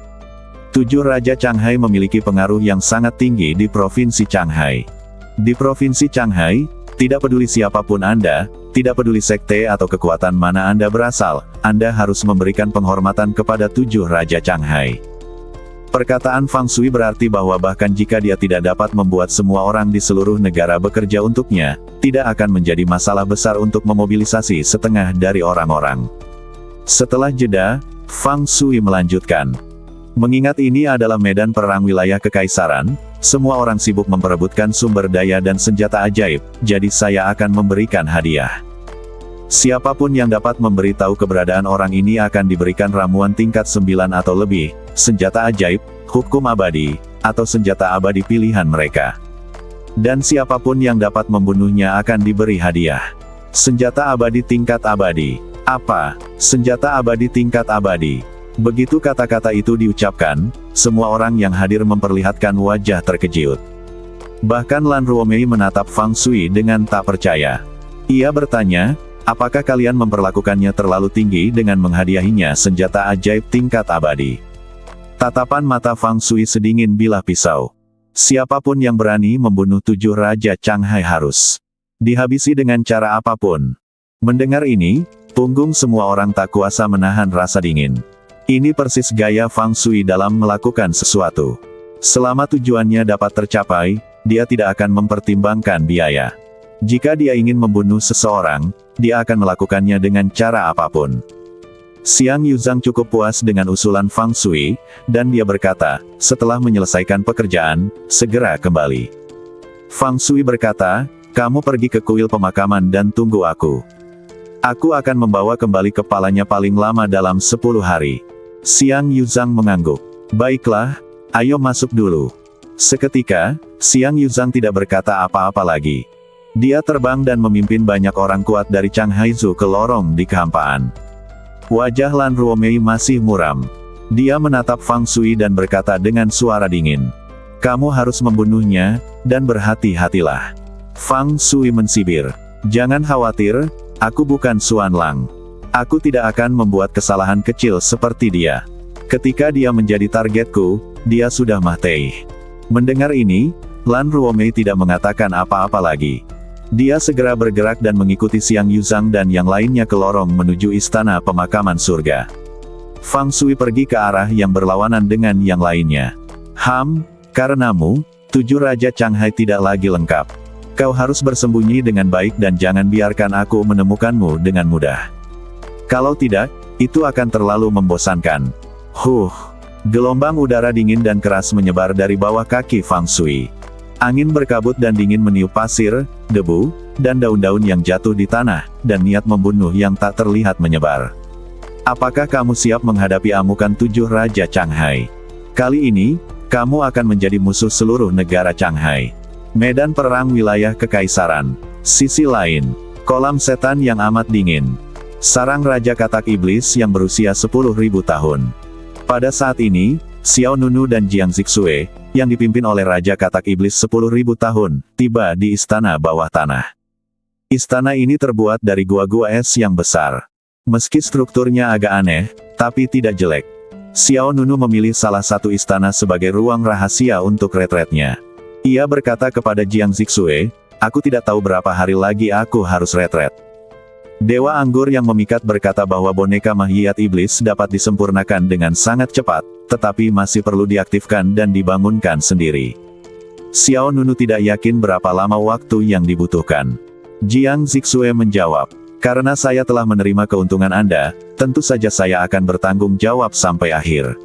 7 Raja Changhai memiliki pengaruh yang sangat tinggi di Provinsi Changhai. Di Provinsi Changhai, tidak peduli siapapun Anda, tidak peduli sekte atau kekuatan mana Anda berasal, Anda harus memberikan penghormatan kepada 7 Raja Changhai. Perkataan Fang Shui berarti bahwa bahkan jika dia tidak dapat membuat semua orang di seluruh negara bekerja untuknya, tidak akan menjadi masalah besar untuk memobilisasi setengah dari orang-orang. Setelah jeda, Fang Shui melanjutkan. Mengingat ini adalah medan perang wilayah kekaisaran, semua orang sibuk memperebutkan sumber daya dan senjata ajaib, jadi saya akan memberikan hadiah. Siapapun yang dapat memberitahu keberadaan orang ini akan diberikan ramuan tingkat 9 atau lebih, senjata ajaib, hukum abadi, atau senjata abadi pilihan mereka. Dan siapapun yang dapat membunuhnya akan diberi hadiah. Senjata abadi tingkat abadi. Apa? Senjata abadi tingkat abadi. Begitu kata-kata itu diucapkan, semua orang yang hadir memperlihatkan wajah terkejut. Bahkan Lan Ruomei menatap Fang Shui dengan tak percaya. Ia bertanya, apakah kalian memperlakukannya terlalu tinggi dengan menghadiahinya senjata ajaib tingkat abadi? Tatapan mata Fang Shui sedingin bilah pisau. Siapapun yang berani membunuh 7 Raja Changhai harus dihabisi dengan cara apapun. Mendengar ini, punggung semua orang tak kuasa menahan rasa dingin. Ini persis gaya Fang Shui dalam melakukan sesuatu. Selama tujuannya dapat tercapai, dia tidak akan mempertimbangkan biaya. Jika dia ingin membunuh seseorang, dia akan melakukannya dengan cara apapun. Xiang Yuzhang cukup puas dengan usulan Fang Shui, dan dia berkata, setelah menyelesaikan pekerjaan, segera kembali. Fang Shui berkata, kamu pergi ke kuil pemakaman dan tunggu aku. Aku akan membawa kembali kepalanya paling lama dalam 10 hari. Xiang Yuzhang mengangguk. Baiklah, ayo masuk dulu. Seketika, Xiang Yuzhang tidak berkata apa-apa lagi. Dia terbang dan memimpin banyak orang kuat dari Changhaizu ke lorong di kehampaan. Wajah Lan Ruomei masih muram. Dia menatap Fang Shui dan berkata dengan suara dingin. Kamu harus membunuhnya, dan berhati-hatilah. Fang Shui mensibir. Jangan khawatir, aku bukan Xuan Lang. Aku tidak akan membuat kesalahan kecil seperti dia. Ketika dia menjadi targetku, dia sudah mati. Mendengar ini, Lan Ruomei tidak mengatakan apa-apa lagi. Dia segera bergerak dan mengikuti Xiang Yuzhang dan yang lainnya ke lorong menuju istana pemakaman surga. Fang Shui pergi ke arah yang berlawanan dengan yang lainnya. Karenamu, 7 Raja Changhai tidak lagi lengkap. Kau harus bersembunyi dengan baik dan jangan biarkan aku menemukanmu dengan mudah. Kalau tidak, itu akan terlalu membosankan. Gelombang udara dingin dan keras menyebar dari bawah kaki Fang Shui. Angin berkabut dan dingin meniup pasir, debu, dan daun-daun yang jatuh di tanah, dan niat membunuh yang tak terlihat menyebar. Apakah kamu siap menghadapi amukan 7 Raja Changhai? Kali ini, kamu akan menjadi musuh seluruh negara Changhai. Medan perang wilayah kekaisaran. Sisi lain, kolam setan yang amat dingin. Sarang Raja Katak Iblis yang berusia 10.000 tahun. Pada saat ini, Xiao Nunu dan Jiang Zixue, yang dipimpin oleh Raja Katak Iblis 10.000 tahun, tiba di istana bawah tanah. Istana ini terbuat dari gua-gua es yang besar. Meski strukturnya agak aneh, tapi tidak jelek. Xiao Nunu memilih salah satu istana sebagai ruang rahasia untuk retretnya. Ia berkata kepada Jiang Zixue, aku tidak tahu berapa hari lagi aku harus retret. Dewa Anggur yang memikat berkata bahwa boneka Mahiat Iblis dapat disempurnakan dengan sangat cepat, tetapi masih perlu diaktifkan dan dibangunkan sendiri. Xiao Nunu tidak yakin berapa lama waktu yang dibutuhkan. Jiang Zixue menjawab, karena saya telah menerima keuntungan Anda, tentu saja saya akan bertanggung jawab sampai akhir.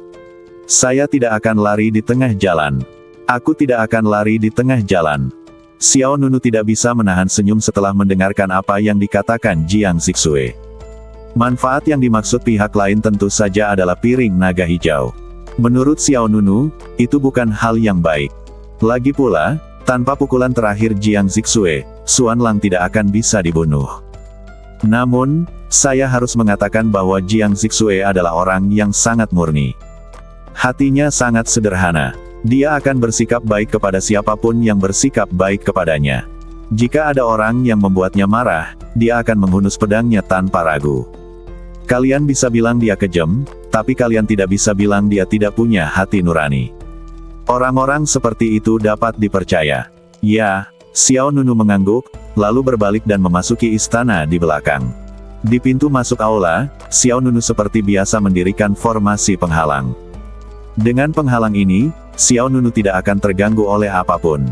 Saya tidak akan lari di tengah jalan. Aku tidak akan lari di tengah jalan. Xiao Nunu tidak bisa menahan senyum setelah mendengarkan apa yang dikatakan Jiang Zixue. Manfaat yang dimaksud pihak lain tentu saja adalah piring naga hijau. Menurut Xiao Nunu, itu bukan hal yang baik. Lagi pula, tanpa pukulan terakhir Jiang Zixue, Xuan Lang tidak akan bisa dibunuh. Namun, saya harus mengatakan bahwa Jiang Zixue adalah orang yang sangat murni. Hatinya sangat sederhana. Dia akan bersikap baik kepada siapapun yang bersikap baik kepadanya. Jika ada orang yang membuatnya marah, dia akan menghunus pedangnya tanpa ragu. Kalian bisa bilang dia kejam, tapi kalian tidak bisa bilang dia tidak punya hati nurani. Orang-orang seperti itu dapat dipercaya. Ya, Xiao Nunu mengangguk, lalu berbalik dan memasuki istana di belakang. Di pintu masuk aula, Xiao Nunu seperti biasa mendirikan formasi penghalang. Dengan penghalang ini, Xiao Nunu tidak akan terganggu oleh apapun.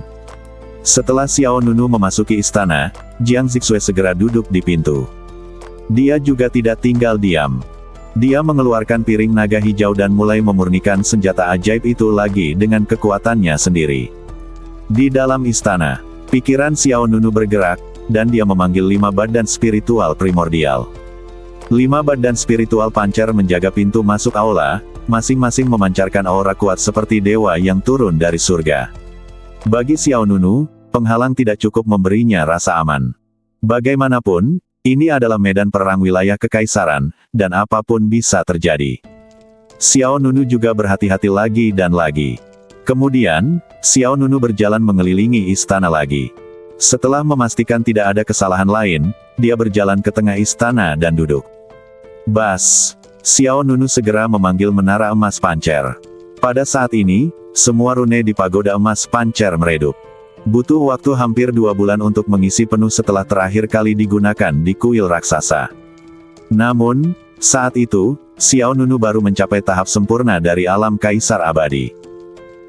Setelah Xiao Nunu memasuki istana, Jiang Zixue segera duduk di pintu. Dia juga tidak tinggal diam. Dia mengeluarkan piring naga hijau dan mulai memurnikan senjata ajaib itu lagi dengan kekuatannya sendiri. Di dalam istana, pikiran Xiao Nunu bergerak, dan dia memanggil 5 badan spiritual primordial. 5 badan spiritual pancer menjaga pintu masuk aula, masing-masing memancarkan aura kuat seperti dewa yang turun dari surga. Bagi Xiao Nunu, penghalang tidak cukup memberinya rasa aman. Bagaimanapun, ini adalah medan perang wilayah kekaisaran, dan apapun bisa terjadi. Xiao Nunu juga berhati-hati lagi dan lagi. Kemudian, Xiao Nunu berjalan mengelilingi istana lagi. Setelah memastikan tidak ada kesalahan lain, dia berjalan ke tengah istana dan duduk. Bas! Xiao Nunu segera memanggil menara emas pancer. Pada saat ini, semua rune di pagoda emas pancer meredup. Butuh waktu hampir 2 bulan untuk mengisi penuh setelah terakhir kali digunakan di kuil raksasa. Namun, saat itu, Xiao Nunu baru mencapai tahap sempurna dari alam kaisar abadi.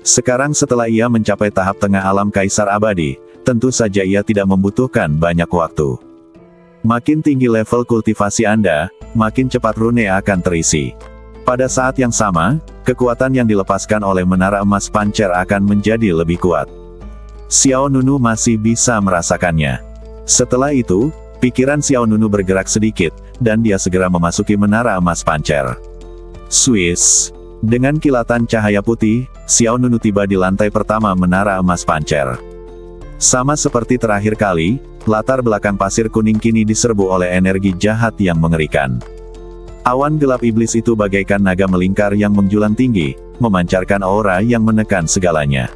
Sekarang setelah ia mencapai tahap tengah alam kaisar abadi, tentu saja ia tidak membutuhkan banyak waktu. Makin tinggi level kultivasi Anda, makin cepat rune akan terisi. Pada saat yang sama, kekuatan yang dilepaskan oleh menara emas pancer akan menjadi lebih kuat. Xiao Nunu masih bisa merasakannya. Setelah itu, pikiran Xiao Nunu bergerak sedikit, dan dia segera memasuki menara emas pancer. Swiss. Dengan kilatan cahaya putih, Xiao Nunu tiba di lantai pertama menara emas pancer. Sama seperti terakhir kali, latar belakang pasir kuning kini diserbu oleh energi jahat yang mengerikan. Awan gelap iblis itu bagaikan naga melingkar yang menjulang tinggi, memancarkan aura yang menekan segalanya.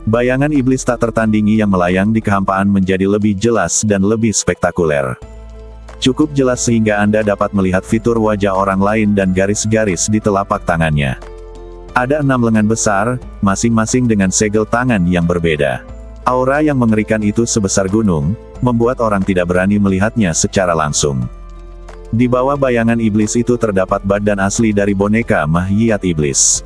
Bayangan iblis tak tertandingi yang melayang di kehampaan menjadi lebih jelas dan lebih spektakuler. Cukup jelas sehingga Anda dapat melihat fitur wajah orang lain dan garis-garis di telapak tangannya. Ada 6 lengan besar, masing-masing dengan segel tangan yang berbeda. Aura yang mengerikan itu sebesar gunung, membuat orang tidak berani melihatnya secara langsung. Di bawah bayangan iblis itu terdapat badan asli dari boneka Mahyiat Iblis.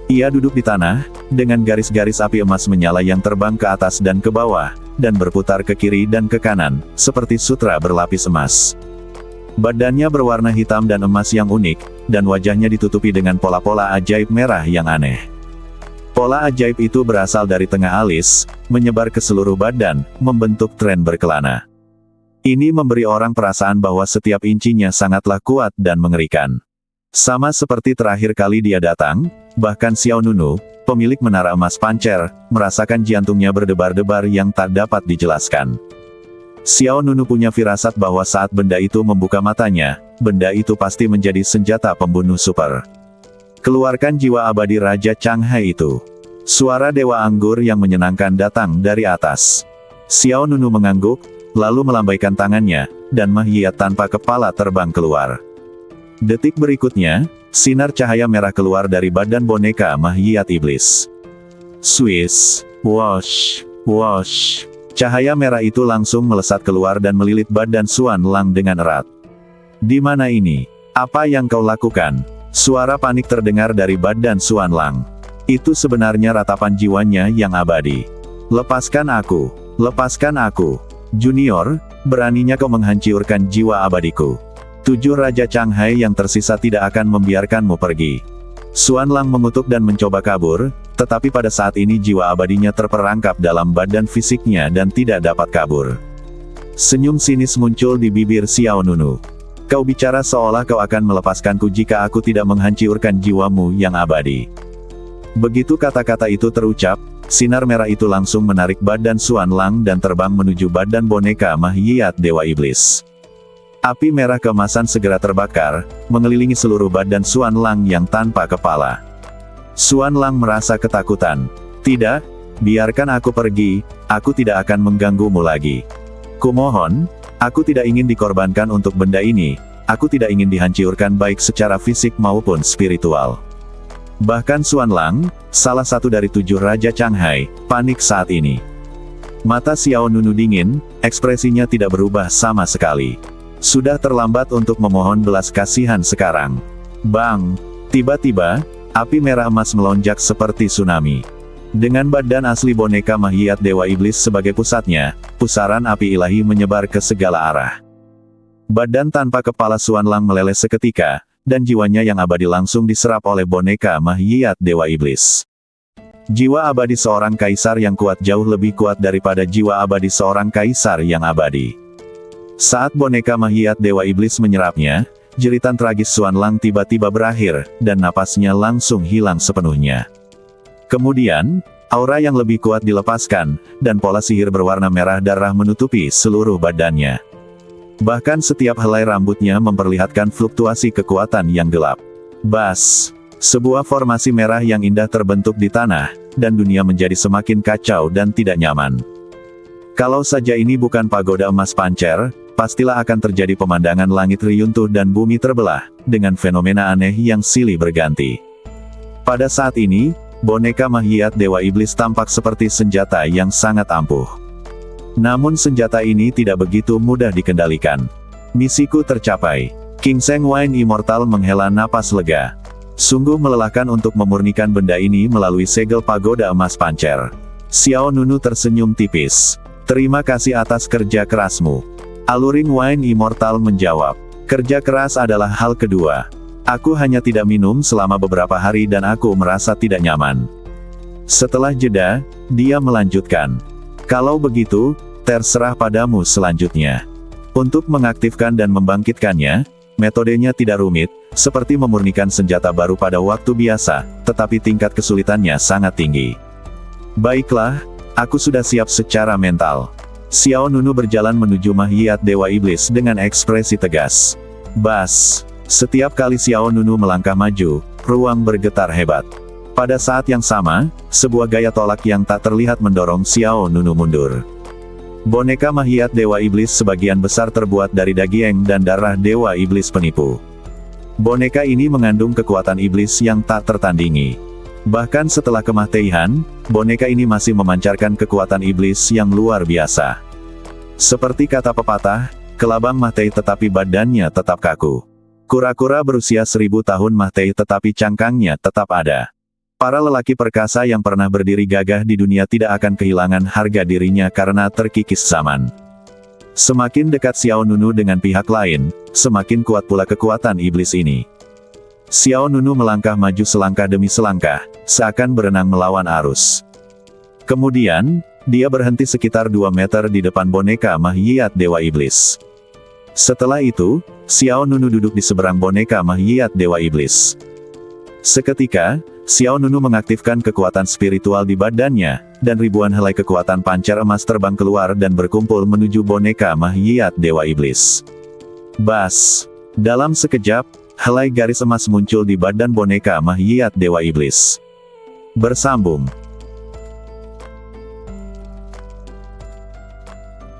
Ia duduk di tanah, dengan garis-garis api emas menyala yang terbang ke atas dan ke bawah, dan berputar ke kiri dan ke kanan, seperti sutra berlapis emas. Badannya berwarna hitam dan emas yang unik, dan wajahnya ditutupi dengan pola-pola ajaib merah yang aneh. Pola ajaib itu berasal dari tengah alis, menyebar ke seluruh badan, membentuk tren berkelana. Ini memberi orang perasaan bahwa setiap incinya sangatlah kuat dan mengerikan. Sama seperti terakhir kali dia datang, bahkan Xiao Nunu, pemilik menara emas pancer, merasakan jantungnya berdebar-debar yang tak dapat dijelaskan. Xiao Nunu punya firasat bahwa saat benda itu membuka matanya, benda itu pasti menjadi senjata pembunuh super. Keluarkan jiwa abadi Raja Changhai itu. Suara Dewa Anggur yang menyenangkan datang dari atas. Xiao Nunu mengangguk, lalu melambaikan tangannya, dan Mahyiat tanpa kepala terbang keluar. Detik berikutnya, sinar cahaya merah keluar dari badan boneka Mahyiat Iblis. Swiss, wash, wash. Cahaya merah itu langsung melesat keluar dan melilit badan Xuan Lang dengan erat. Di mana ini? Apa yang kau lakukan? Suara panik terdengar dari badan Xuan Lang. Itu sebenarnya ratapan jiwanya yang abadi. Lepaskan aku. Lepaskan aku. Junior, beraninya kau menghancurkan jiwa abadiku. 7 Raja Changhai yang tersisa tidak akan membiarkanmu pergi. Xuan Lang mengutuk dan mencoba kabur, tetapi pada saat ini jiwa abadinya terperangkap dalam badan fisiknya dan tidak dapat kabur. Senyum sinis muncul di bibir Xiao Nunu. Kau bicara seolah kau akan melepaskanku jika aku tidak menghancurkan jiwamu yang abadi. Begitu kata-kata itu terucap, sinar merah itu langsung menarik badan Xuan Lang dan terbang menuju badan boneka Mahyiat Dewa Iblis. Api merah keemasan segera terbakar, mengelilingi seluruh badan Xuan Lang yang tanpa kepala. Xuan Lang merasa ketakutan. Tidak, biarkan aku pergi, aku tidak akan mengganggumu lagi. Kumohon, aku tidak ingin dikorbankan untuk benda ini, aku tidak ingin dihancurkan baik secara fisik maupun spiritual. Bahkan Xuan Lang, salah satu dari 7 Raja Changhai, panik saat ini. Mata Xiao Nunu dingin, ekspresinya tidak berubah sama sekali. Sudah terlambat untuk memohon belas kasihan sekarang. Bang! Tiba-tiba, Api merah emas melonjak seperti tsunami. Dengan badan asli boneka Mahiat Dewa Iblis sebagai pusatnya, pusaran api ilahi menyebar ke segala arah. Badan tanpa kepala Xuanlang meleleh seketika, dan jiwanya yang abadi langsung diserap oleh boneka Mahiat Dewa Iblis. Jiwa abadi seorang kaisar yang kuat jauh lebih kuat daripada jiwa abadi seorang kaisar yang abadi. Saat boneka Mahiat Dewa Iblis menyerapnya, jeritan tragis Xuanlang tiba-tiba berakhir, dan napasnya langsung hilang sepenuhnya. Kemudian, aura yang lebih kuat dilepaskan, dan pola sihir berwarna merah darah menutupi seluruh badannya. Bahkan setiap helai rambutnya memperlihatkan fluktuasi kekuatan yang gelap. Bas! Sebuah formasi merah yang indah terbentuk di tanah, dan dunia menjadi semakin kacau dan tidak nyaman. Kalau saja ini bukan pagoda emas Pancer, pastilah akan terjadi pemandangan langit riyuntuh dan bumi terbelah, dengan fenomena aneh yang silih berganti. Pada saat ini, boneka Mahiat Dewa Iblis tampak seperti senjata yang sangat ampuh. Namun senjata ini tidak begitu mudah dikendalikan. Misiku tercapai. King Seng Wine Immortal menghela napas lega. Sungguh melelahkan untuk memurnikan benda ini melalui segel pagoda emas Pancer. Xiao Nunu tersenyum tipis. Terima kasih atas kerja kerasmu. Alluring Wine Immortal menjawab. Kerja keras adalah hal kedua. Aku hanya tidak minum selama beberapa hari dan aku merasa tidak nyaman. Setelah jeda, dia melanjutkan. Kalau begitu, terserah padamu selanjutnya. Untuk mengaktifkan dan membangkitkannya, metodenya tidak rumit, seperti memurnikan senjata baru pada waktu biasa, tetapi tingkat kesulitannya sangat tinggi. Baiklah, aku sudah siap secara mental. Xiao Nunu berjalan menuju Mahiat Dewa Iblis dengan ekspresi tegas. Bas! Setiap kali Xiao Nunu melangkah maju, ruang bergetar hebat. Pada saat yang sama, sebuah gaya tolak yang tak terlihat mendorong Xiao Nunu mundur. Boneka Mahiat Dewa Iblis sebagian besar terbuat dari daging dan darah Dewa Iblis penipu. Boneka ini mengandung kekuatan iblis yang tak tertandingi. Bahkan setelah kematian, boneka ini masih memancarkan kekuatan iblis yang luar biasa. Seperti kata pepatah, kelabang mati tetapi badannya tetap kaku. Kura-kura berusia 1000 tahun mati tetapi cangkangnya tetap ada. Para lelaki perkasa yang pernah berdiri gagah di dunia tidak akan kehilangan harga dirinya karena terkikis zaman. Semakin dekat Xiao Nunu dengan pihak lain, semakin kuat pula kekuatan iblis ini. Xiao Nunu melangkah maju selangkah demi selangkah, seakan berenang melawan arus. Kemudian, dia berhenti sekitar 2 meter di depan boneka Mahiat Dewa Iblis. Setelah itu, Xiao Nunu duduk di seberang boneka Mahiat Dewa Iblis. Seketika, Xiao Nunu mengaktifkan kekuatan spiritual di badannya, dan ribuan helai kekuatan pancar emas terbang keluar dan berkumpul menuju boneka Mahiat Dewa Iblis. Bas! Dalam sekejap, helai garis emas muncul di badan boneka Mahiat Dewa Iblis. Bersambung.